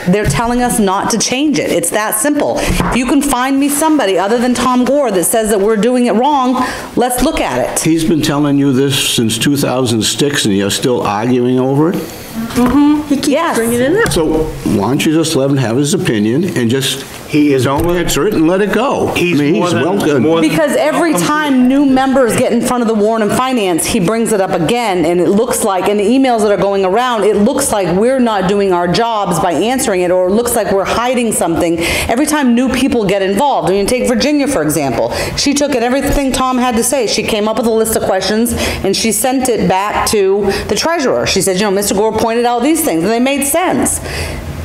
They're telling us not to change it. It's that simple. If you can find me somebody other than Tom Gore that says that we're doing it wrong, let's look at it. He's been telling you this since 2006 and you're still arguing over it? He keeps bringing it up. So why don't you just let him have his opinion and just, don't answer it and let it go. Because every time new members get in front of the Warrant and Finance, he brings it up again, and it looks like, in the emails that are going around, it looks like we're not doing our jobs by answering it, or it looks like we're hiding something. Every time new people get involved, I mean, take Virginia, for example. She took it, everything Tom had to say. She came up with a list of questions, and she sent it back to the treasurer. She said, you know, Mr. Gore pointed out these things, and they made sense.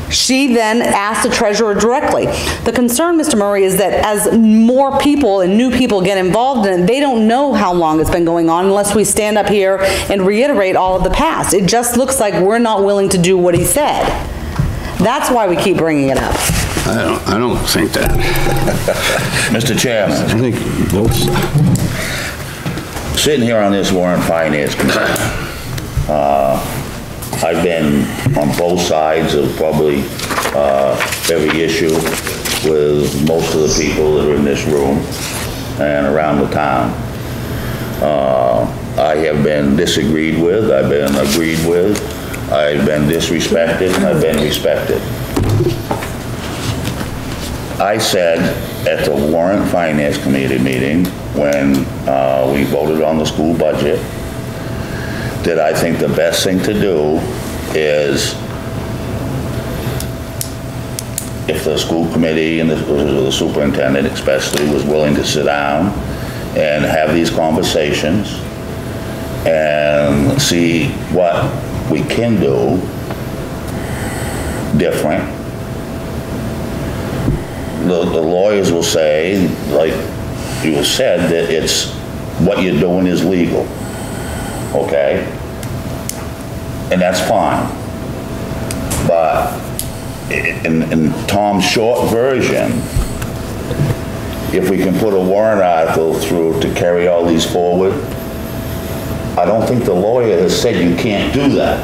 She then asked the treasurer directly. The concern, Mr. Murray, is that as more people and new people get involved in it, they don't know how long it's been going on unless we stand up here and reiterate all of the past. It just looks like we're not willing to do what he said. That's why we keep bringing it up. I don't think that. Mr. Chairman. I think both. Sitting here on this Warrant and Finance Committee, I've been on both sides of probably every issue with most of the people that are in this room and around the town. I have been disagreed with, I've been agreed with, I've been disrespected, I've been respected. I said at the Warrant and Finance Committee meeting when we voted on the school budget that I think the best thing to do is, if the school committee and the superintendent especially was willing to sit down and have these conversations and see what we can do different. The lawyers will say, like you said, that it's what you're doing is legal. Okay? And that's fine. But in Tom's short version, if we can put a warrant article through to carry all these forward, I don't think the lawyer has said you can't do that.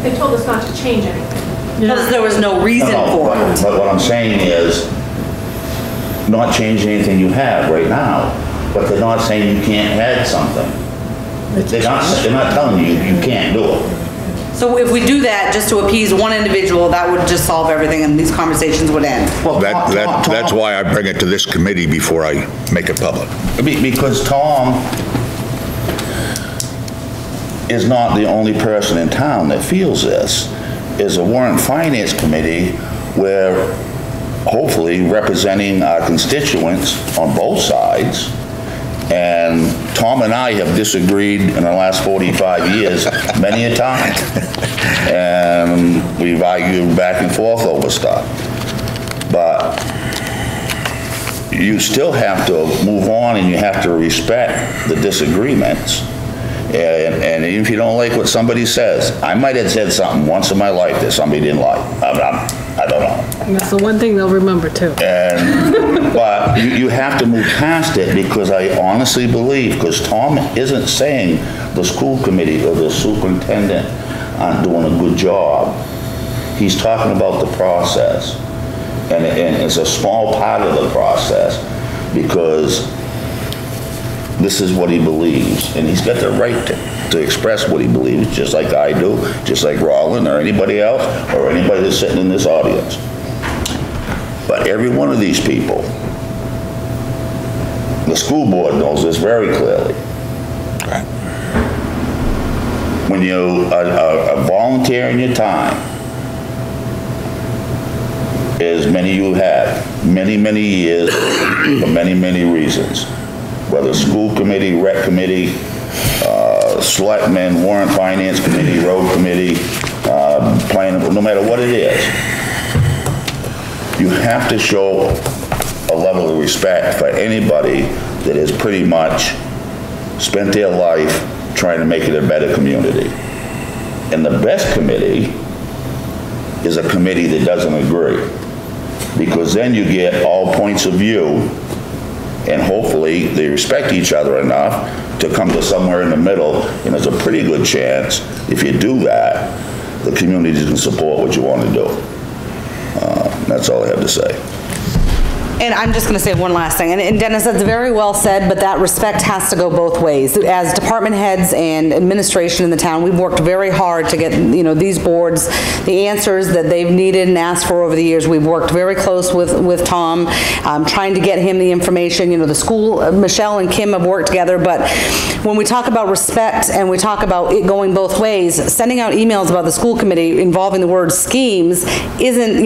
They told us not to change anything. Because there was no reason for it. But what I'm saying is, not change anything you have right now, but they're not saying you can't add something. They're not telling you you can't do it. So if we do that just to appease one individual, that would just solve everything and these conversations would end. Well, That's why I bring it to this committee before I make it public. Because Tom is not the only person in town that feels this. Is a Warrant and Finance Committee where hopefully representing our constituents on both sides. And Tom and I have disagreed in the last 45 years many a time. And we've argued back and forth over stuff. But you still have to move on and you have to respect the disagreements. And even if you don't like what somebody says, I might have said something once in my life that somebody didn't like. I don't know. And that's the one thing they'll remember too. But you have to move past it, because I honestly believe, because Tom isn't saying the school committee or the superintendent aren't doing a good job. He's talking about the process. And it's a small part of the process, because this is what he believes, and he's got the right to express what he believes, just like I do, just like Roland or anybody else, or anybody that's sitting in this audience. But every one of these people, the school board knows this very clearly. Right. When you are volunteering your time, as many of you have, many years, for many reasons. Whether school committee, rec committee, selectmen, warrant finance committee, road committee, planning, no matter what it is, you have to show a level of respect for anybody that has pretty much spent their life trying to make it a better community. And the best committee is a committee that doesn't agree, because then you get all points of view, and hopefully they respect each other enough to come to somewhere in the middle, and there's a pretty good chance, if you do that, the community can support what you want to do. That's all I have to say. And I'm just going to say one last thing, and Dennis, that's very well said, but that respect has to go both ways. As department heads and administration in the town, we've worked very hard to get, these boards, the answers that they've needed and asked for over the years. We've worked very close with Tom, trying to get him the information. The school, Michelle and Kim have worked together, but when we talk about respect and we talk about it going both ways, sending out emails about the school committee involving the word schemes isn't,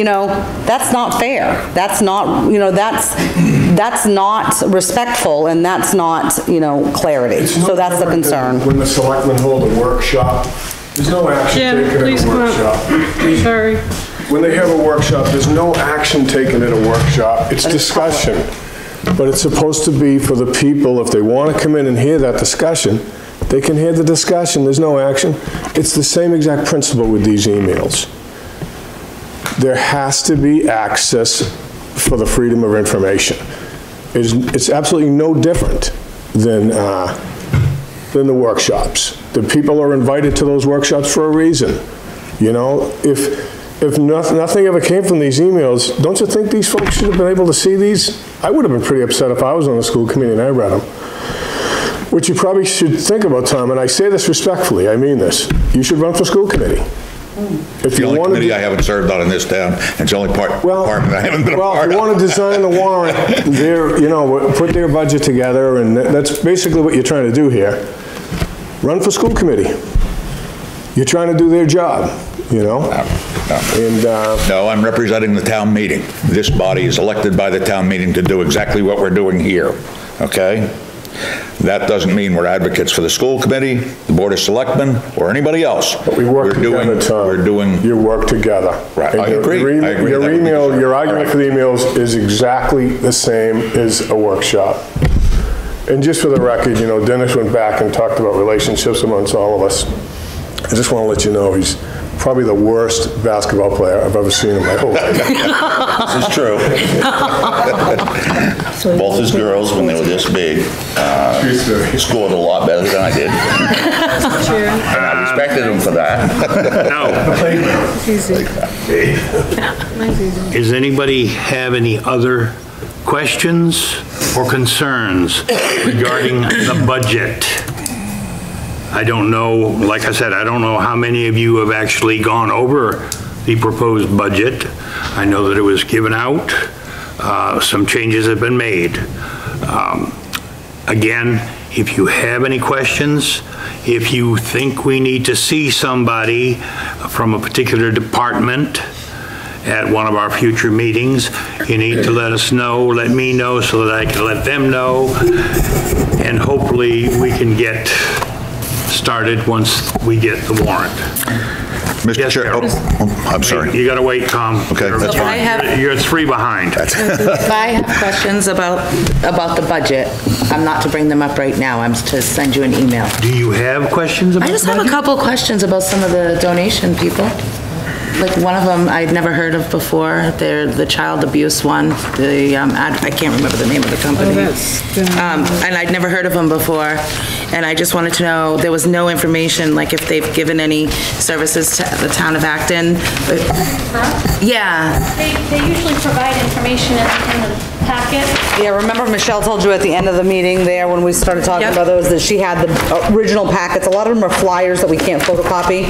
that's not fair. That's not, that's not respectful, and that's not, clarity. So that's the concern. When the selectmen hold a workshop, there's no action taken at a workshop. Sorry. When they have a workshop, there's no action taken at a workshop. It's discussion. But it's supposed to be for the people, if they want to come in and hear that discussion, they can hear the discussion. There's no action. It's the same exact principle with these emails. There has to be access for the freedom of information. It's absolutely no different than the workshops. The people are invited to those workshops for a reason. If nothing ever came from these emails, don't you think these folks should have been able to see these? I would have been pretty upset if I was on the school committee and I read them. What you probably should think about, Tom, and I say this respectfully, I mean this, you should run for school committee. If the only committee I haven't served on in this town, and it's the only department I haven't been a part of. Well, if you want to design the warrant, put their budget together, and that's basically what you're trying to do here. Run for school committee. You're trying to do their job, No, I'm representing the town meeting. This body is elected by the town meeting to do exactly what we're doing here, okay? That doesn't mean we're advocates for the school committee, the board of selectmen, or anybody else. But we work together, Tom. You work together. Right, I agree. Your argument for the emails is exactly the same as a workshop. And just for the record, Dennis went back and talked about relationships amongst all of us. I just want to let you know he's probably the worst basketball player I've ever seen in my whole life. This is true. Both his girls, when they were this big, scored a lot better than I did. And I respected him for that. No. Does anybody have any other questions or concerns regarding the budget? I don't know, like I said, I don't know how many of you have actually gone over the proposed budget. I know that it was given out. Some changes have been made. Again, if you have any questions, if you think we need to see somebody from a particular department at one of our future meetings, you need to let us know, let me know, so that I can let them know, and hopefully we can get started once we get the warrant. Mr. Yes, Chair, Carol. I'm sorry. You gotta wait, Tom. Okay, that's fine. You're 3 behind. If I have questions about the budget, I'm not to bring them up right now, I'm to send you an email. Do you have questions about I just the have a budget? couple questions about some of the donation people. Like, one of them I'd never heard of before. They're the child abuse one. I can't remember the name of the company. And I'd never heard of them before. And I just wanted to know, there was no information, like if they've given any services to the town of Acton. Yeah. They usually provide information in the packet. Yeah, remember Michelle told you at the end of the meeting there, when we started talking about those, that she had the original packets. A lot of them are flyers that we can't photocopy.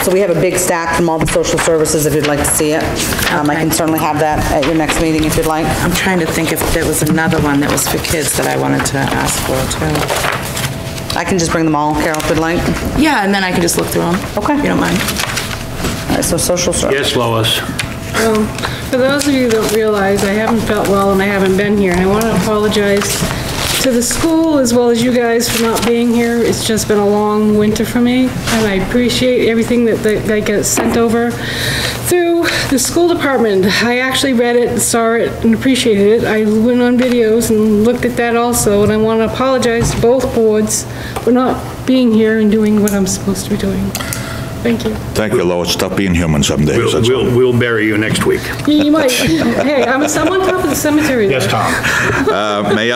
So we have a big stack from all the social services if you'd like to see it. I can certainly have that at your next meeting if you'd like. I'm trying to think if there was another one that was for kids that I wanted to ask for too. I can just bring them all, Carol, if you'd like. Yeah, and then I can just look through them. Okay. If you don't mind. All right, so social service. Yes, Lois. For those of you that don't realize, I haven't felt well and I haven't been here, and I want to apologize to the school as well as you guys for not being here. It's just been a long winter for me, and I appreciate everything that gets sent over through the school department. I actually read it, saw it, and appreciated it. I went on videos and looked at that also, and I want to apologize to both boards for not being here and doing what I'm supposed to be doing. Thank you. Thank you, Lois. It's tough being human some days. that's all. We'll bury you next week. You might, hey, I'm on top of the cemetery. Yes, Tom. May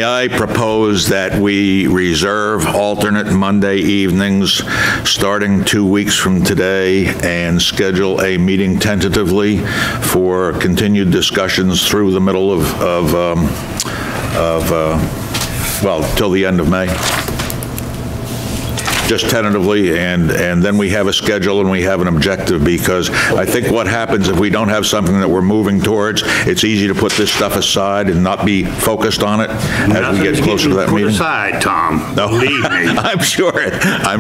I propose that we reserve alternate Monday evenings starting 2 weeks from today and schedule a meeting tentatively for continued discussions through the middle well, till the end of May? Just tentatively, and then we have a schedule and we have an objective, because I think what happens if we don't have something that we're moving towards, it's easy to put this stuff aside and not be focused on it as we get closer to that meeting. Put aside, Tom. No. Believe me. I'm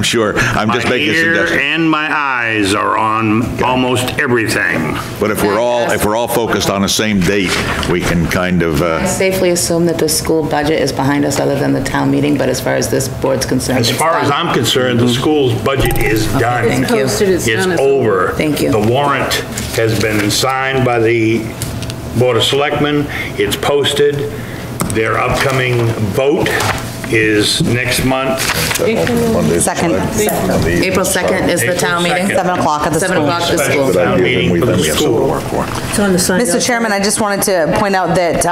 sure. I'm just making a My ear suggestion. and my eyes are on almost everything. But if we're all focused on the same date, we can kind of, I safely assume that the school budget is behind us other than the town meeting, but as far as this board's concerned, As it's far as done. I'm concerned, the school's budget is done. Thank you. It's over. Thank you. The warrant has been signed by the Board of Selectmen. It's posted. Their upcoming vote is next month. Second. April 2nd is the town meeting? 7 o'clock at the 7 school. o'clock at the school. Town meeting for the school. It's on the sign. Mr. Chairman, I just wanted to point out that,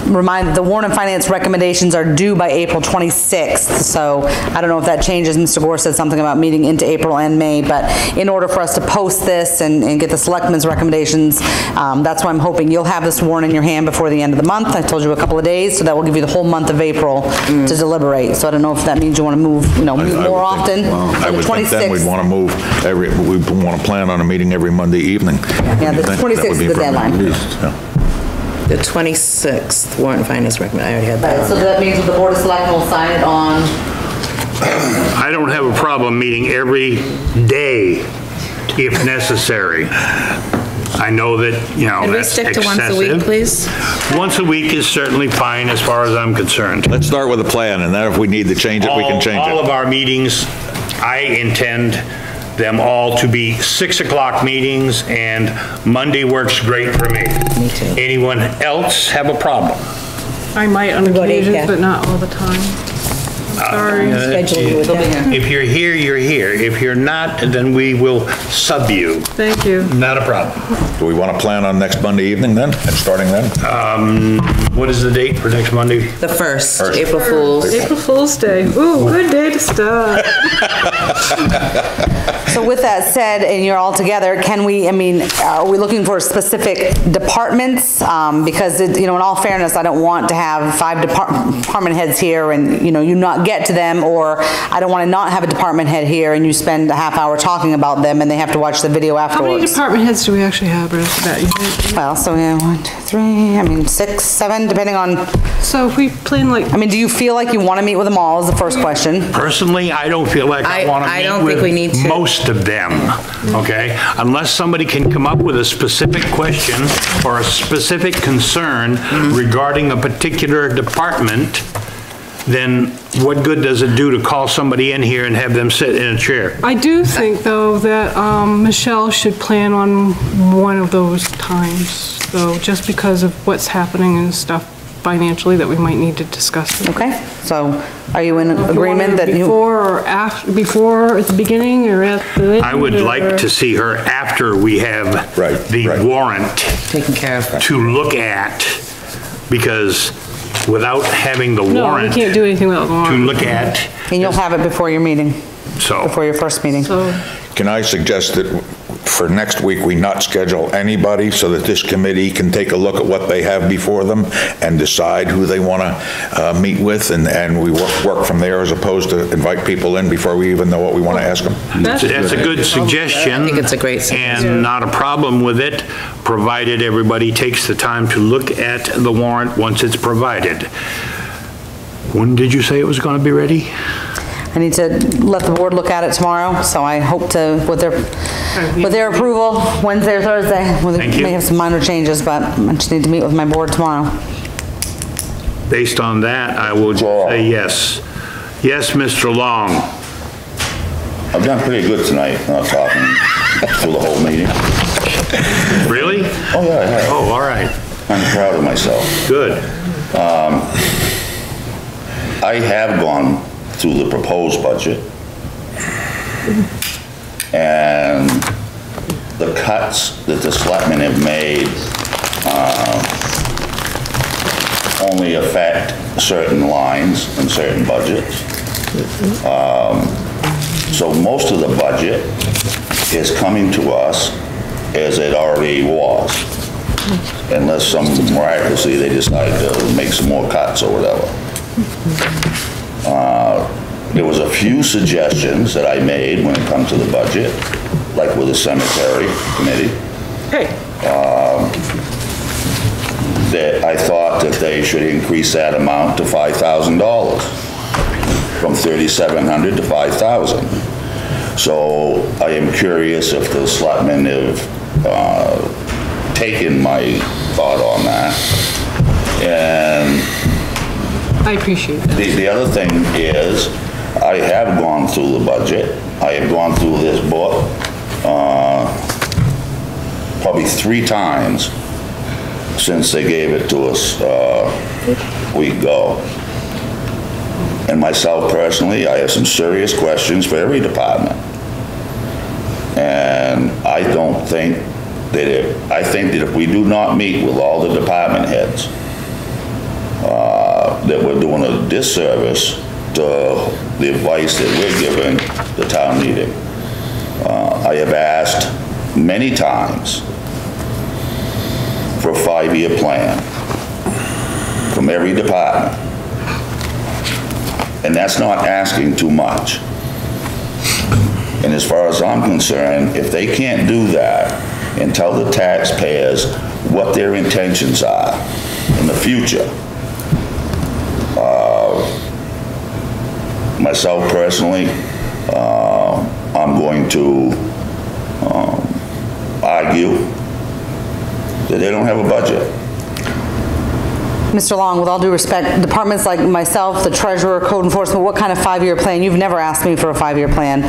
remind that the Warrant and Finance recommendations are due by April 26th. So I don't know if that changes. Mr. Gore said something about meeting into April and May, but in order for us to post this and get the selectmen's recommendations, that's why I'm hoping you'll have this warrant in your hand before the end of the month. I told you a couple of days, so that will give you the whole month of April to deliberate. So I don't know if that means you want to move, meet more often. I would think then we'd want to move we'd want to plan on a meeting every Monday evening. Yeah, the 26th is the deadline. The 26th, Warrant and Finance recommend, I already had that. So that means the Board of Selectmen will sign it on? I don't have a problem meeting every day if necessary. I know that, Can we that's stick to excessive. once a week, please? Once a week is certainly fine as far as I'm concerned. Let's start with a plan, and then if we need to change it, we can change All it. of our meetings, I intend them all to be 6 o'clock meetings, and Monday works great for me. Me too. Anyone else have a problem? I might on occasions, but not all the time. sorry. If you're here, you're here. If you're not, then we will sub you. Thank you. Not a problem. Do we want to plan on next Monday evening then, and starting then? What is the date for next Monday? The 1st, April Fools. April Fool's Day. Ooh, good day to start. So with that said, and you're all together, can we, I mean, are we looking for specific departments? Because, you know, in all fairness, I don't want to have 5 department heads here and, you know, you not get to them, or I don't want to not have a department head here and you spend a half hour talking about them and they have to watch the video How many afterwards. department heads do we actually have, right off the bat, you think? Well, so we have 1, 2, 3, I mean, 6, 7, depending on, So if we plan like, I mean, do you feel like you want to meet with them all is the first question. Personally, I don't feel like I want to I don't meet think we need with to. most of them, okay? Unless somebody can come up with a specific question or a specific concern regarding a particular department, then what good does it do to call somebody in here and have them sit in a chair? I do think though that Michelle should plan on one of those times, though, just because of what's happening and stuff financially that we might need to discuss. Okay, so are you in agreement that you? Before or after, before at the beginning or at the end? I would like to see her after we have the warrant Taken care of. to look at, because without having the No, we warrant can't do anything without the to warrant. look at, And you'll have it before your meeting, so. before your first meeting. So, Can I suggest that for next week, we not schedule anybody so that this committee can take a look at what they have before them and decide who they want to meet with, and we work from there as opposed to invite people in before we even know what we want to ask them? That's a good suggestion. I think it's a great suggestion. And not a problem with it, provided everybody takes the time to look at the warrant once it's provided. When did you say it was going to be ready? I need to let the board look at it tomorrow, so I hope to, with their approval, Wednesday or Thursday. Thank you. May have some minor changes, but I just need to meet with my board tomorrow. Based on that, I will say yes. Yes, Mr. Long. I've done pretty good tonight, not talking through the whole meeting. Really? Oh, yeah, I have. Oh, all right. I'm proud of myself. Good. I have gone through the proposed budget, and the cuts that the selectmen have made only affect certain lines and certain budgets. So most of the budget is coming to us as it already was, unless some miraculously they decide to make some more cuts or whatever. There was a few suggestions that I made when it comes to the budget, like with the cemetery committee. That I thought that they should increase that amount to $5,000, from $3,700 to $5,000. So I am curious if the selectmen have taken my thought on that. And I appreciate that. the other thing is, I have gone through the budget. I have gone through this book probably 3 times since they gave it to us a week ago. And myself personally, I have some serious questions for every department. And I don't think that I think that if we do not meet with all the department heads, that we're doing a disservice to the advice that we're giving the town meeting. I have asked many times for a 5-year plan from every department. And that's not asking too much. And as far as I'm concerned, if they can't do that and tell the taxpayers what their intentions are in the future, myself personally, I'm going to argue that they don't have a budget. Mr. Long, with all due respect, departments like myself, the treasurer, code enforcement, what kind of 5-year plan? You've never asked me for a 5-year plan.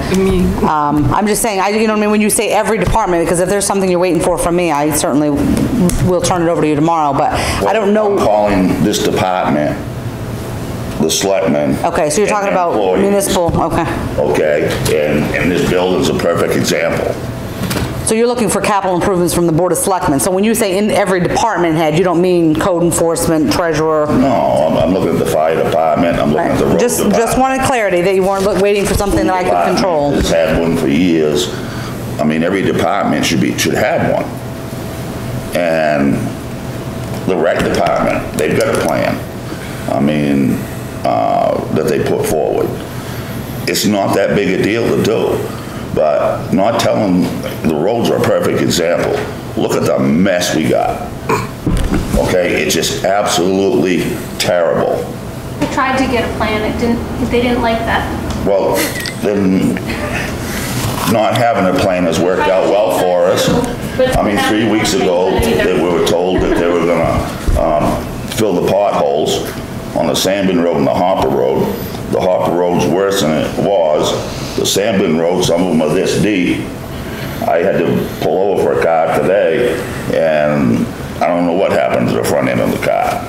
I'm just saying, you know what I mean, when you say every department, because if there's something you're waiting for from me, I certainly will turn it over to you tomorrow, but I don't know. I'm calling this department the selectmen. Okay, so you're talking and about employees. municipal, okay. Okay, and this building's a perfect example. So you're looking for capital improvements from the Board of Selectmen. So when you say in every department head, you don't mean code enforcement, treasurer? No, I'm looking at the fire department, I'm looking at the road department. Just wanted clarity that you weren't waiting for something that I could control. It's had one for years. I mean, every department should have one. And the rec department, they've got a plan. I mean, that they put forward. It's not that big a deal to do, but not telling, the roads are a perfect example. Look at the mess we got. Okay, it's just absolutely terrible. I tried to get a plan, they didn't like that. Well, then, not having a plan has worked out well for us. I mean, 3 weeks ago, we were told that they were gonna fill the potholes on the Sandbin Road and the Hopper Road. The Hopper Road's worse than it was. The Sandbin Road, some of them are this deep. I had to pull over for a car today, and I don't know what happened to the front end of the car.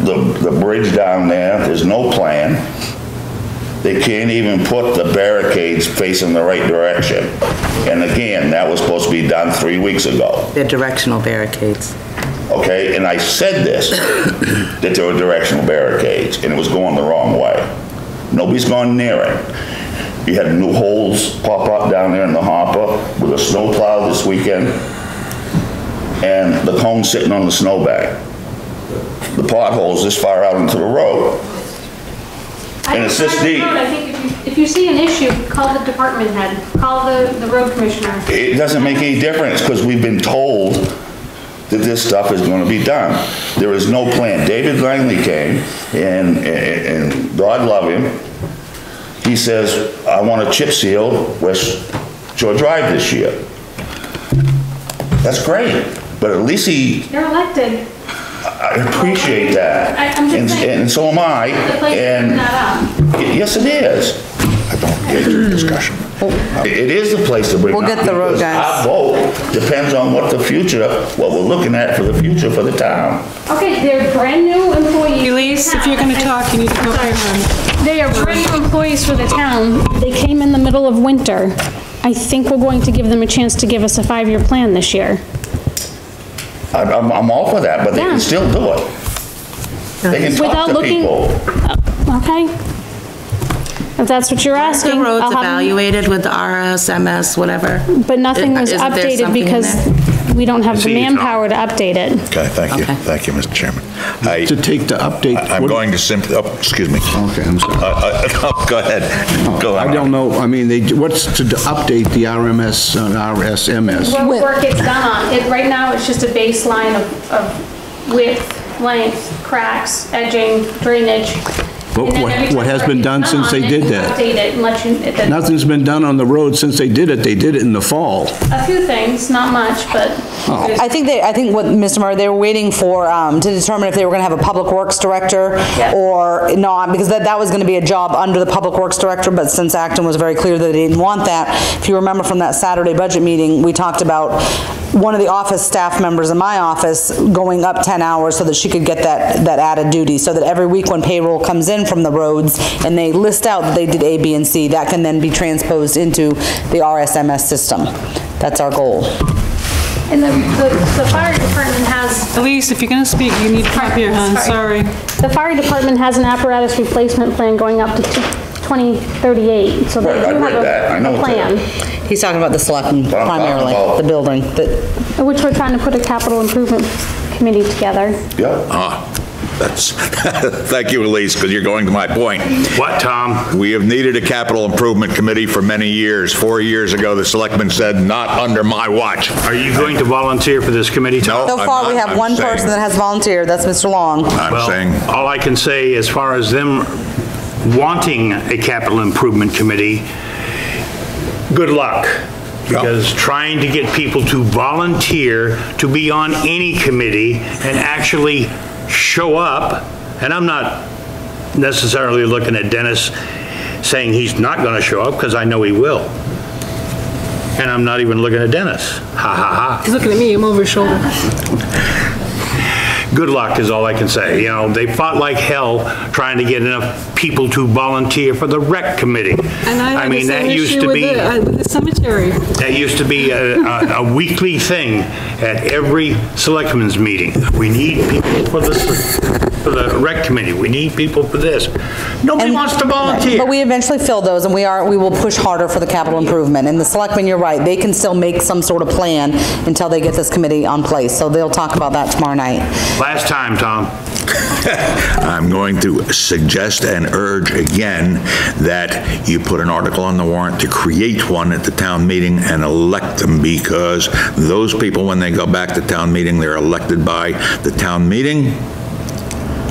The bridge down there, there's no plan. They can't even put the barricades facing the right direction. And again, that was supposed to be done 3 weeks ago. They're directional barricades. Okay, and I said this, that there were directional barricades, and it was going the wrong way. Nobody's gone near it. You had new holes pop up down there in the hopper with a snow plow this weekend, and the cone sitting on the snowbank. The potholes this far out into the road. And it's this deep. I think if you see an issue, call the department head, call the road commissioner. It doesn't make any difference, because we've been told that this stuff is going to be done. There is no plan. David Langley came, and God love him, he says, I want to chip seal West Shore Drive this year. That's great, but at least You're elected. I appreciate that. I'm just saying. And so am I. The place to bring that up. Yes, it is. I don't get your discussion. It is the place to bring it up. We'll get the road because guys. our vote depends on what we're looking at for the future for the town. Okay, they're brand new employees. Elise, if you're gonna talk, you need to go Sorry. on. They are brand new employees for the town. They came in the middle of winter. I think we're going to give them a chance to give us a 5-year plan this year. I'm all for that, but they Yeah. can still do it. They can talk Without to looking- people. Okay? If that's what you're asking. The roads I'll have them- evaluated with the RSMS, whatever. But nothing was Isn't there updated something in because there? we don't have the see you, Tom. manpower to update it. Okay, thank you. Okay. Thank you, Mr. Chairman. To take the update. I'm going to simply, oh, excuse me. Okay, I'm sorry. Go ahead. Go I ahead. don't know, I mean, what's to update the RMS, RSMS? Work gets done on it. Right now, it's just a baseline of width, length, cracks, edging, drainage. But And then every time what has work been gets done since on they it, did you that? Update it and let you, Nothing's been done on the road since they did it. They did it in the fall. a few things, not much, but. I think what, Mr. Murray, they were waiting for, to determine if they were gonna have a public works director Yeah. or not, because that was gonna be a job under the public works director, but since Acton was very clear that they didn't want that, if you remember from that Saturday budget meeting, we talked about one of the office staff members in my office going up 10 hours so that she could get that added duty, so that every week when payroll comes in from the roads and they list out that they did A, B, and C, that can then be transposed into the RSMS system. That's our goal. And the fire department has. Elise, if you're gonna speak, you need to clap your hands, sorry. The fire department has an apparatus replacement plan going up to 2038, so they Right, do I have read that. I know a it's plan, He's talking about the selectmen But I'm talking primarily, about- the building. which we're trying to put a capital improvement committee together. Yeah. That's, thank you, Elise, because you're going to my point. What, Tom? We have needed a capital improvement committee for many years. 4 years ago, the selectmen said, not under my watch. Are you going to volunteer for this committee, Tom? So I'm far, we not- have I'm one saying- person that has volunteered, that's Mr. Long. I'm Well, saying, all I can say, as far as them wanting a capital improvement committee, good luck. Because trying to get people to volunteer to be on any committee and actually show up, and I'm not necessarily looking at Dennis saying he's not going to show up, because I know he will. And I'm not even looking at Dennis. Ha, ha, ha. He's looking at me, I'm over his shoulder. good luck is all I can say. You know, they fought like hell trying to get enough people to volunteer for the rec committee. And I had the same issue with the cemetery. That used to be a weekly thing at every selectmen's meeting. We need people for the rec committee. We need people for this. Nobody wants to volunteer. But we eventually fill those, and we will push harder for the capital improvement. And the selectmen, you're right, they can still make some sort of plan until they get this committee on place. So they'll talk about that tomorrow night. Last time, Tom. I'm going to suggest and urge again that you put an article on the warrant to create one at the town meeting and elect them, because those people, when they go back to town meeting, they're elected by the town meeting.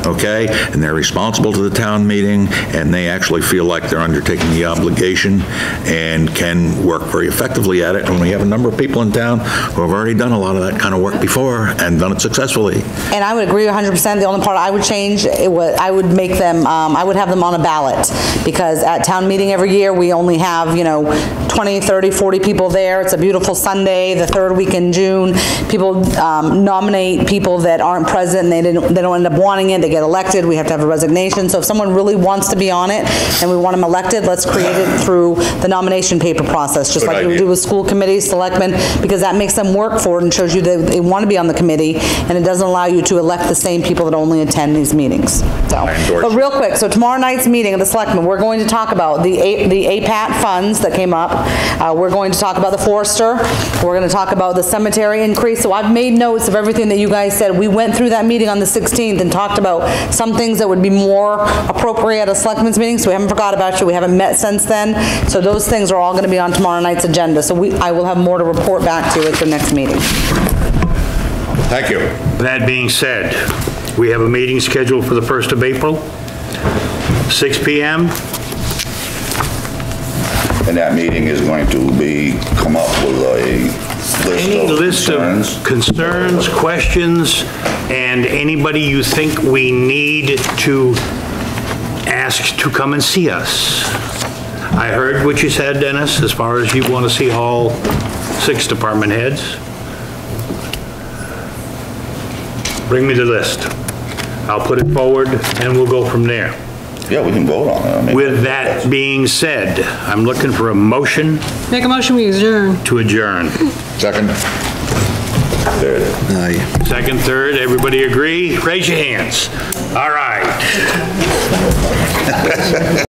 Okay, and they're responsible to the town meeting, and they actually feel like they're undertaking the obligation and can work very effectively at it. And we have a number of people in town who have already done a lot of that kind of work before and done it successfully. And I would agree 100%. The only part I would change, I would make them, I would have them on a ballot, because at town meeting every year, we only have, 20, 30, 40 people there. It's a beautiful Sunday, the third week in June. People nominate people that aren't present, and they don't end up wanting it. They get elected. We have to have a resignation. So if someone really wants to be on it and we want them elected, let's create it through the nomination paper process, just like we do with school committees, selectmen, because that makes them work for it and shows you that they want to be on the committee, and it doesn't allow you to elect the same people that only attend these meetings. So, but real quick, so tomorrow night's meeting of the selectmen, we're going to talk about the APAT funds that came up. We're going to talk about the Forester. We're going to talk about the cemetery increase. So I've made notes of everything that you guys said. We went through that meeting on the 16th and talked about some things that would be more appropriate at a selectmen's meeting, so we haven't forgot about you. We haven't met since then. So those things are all going to be on tomorrow night's agenda. So I will have more to report back to you at the next meeting. Thank you. That being said, we have a meeting scheduled for the 1st of April, 6 p.m. And that meeting is going to come up with a list of concerns, questions, and anybody you think we need to ask to come and see us. I heard what you said, Dennis, as far as you want to see all 6 department heads. Bring me the list. I'll put it forward and we'll go from there. Yeah, we can vote on it. With that being said, I'm looking for a motion. Make a motion, we adjourn. To adjourn. Second. Third. Aye. Second, third, everybody agree? Raise your hands. All right.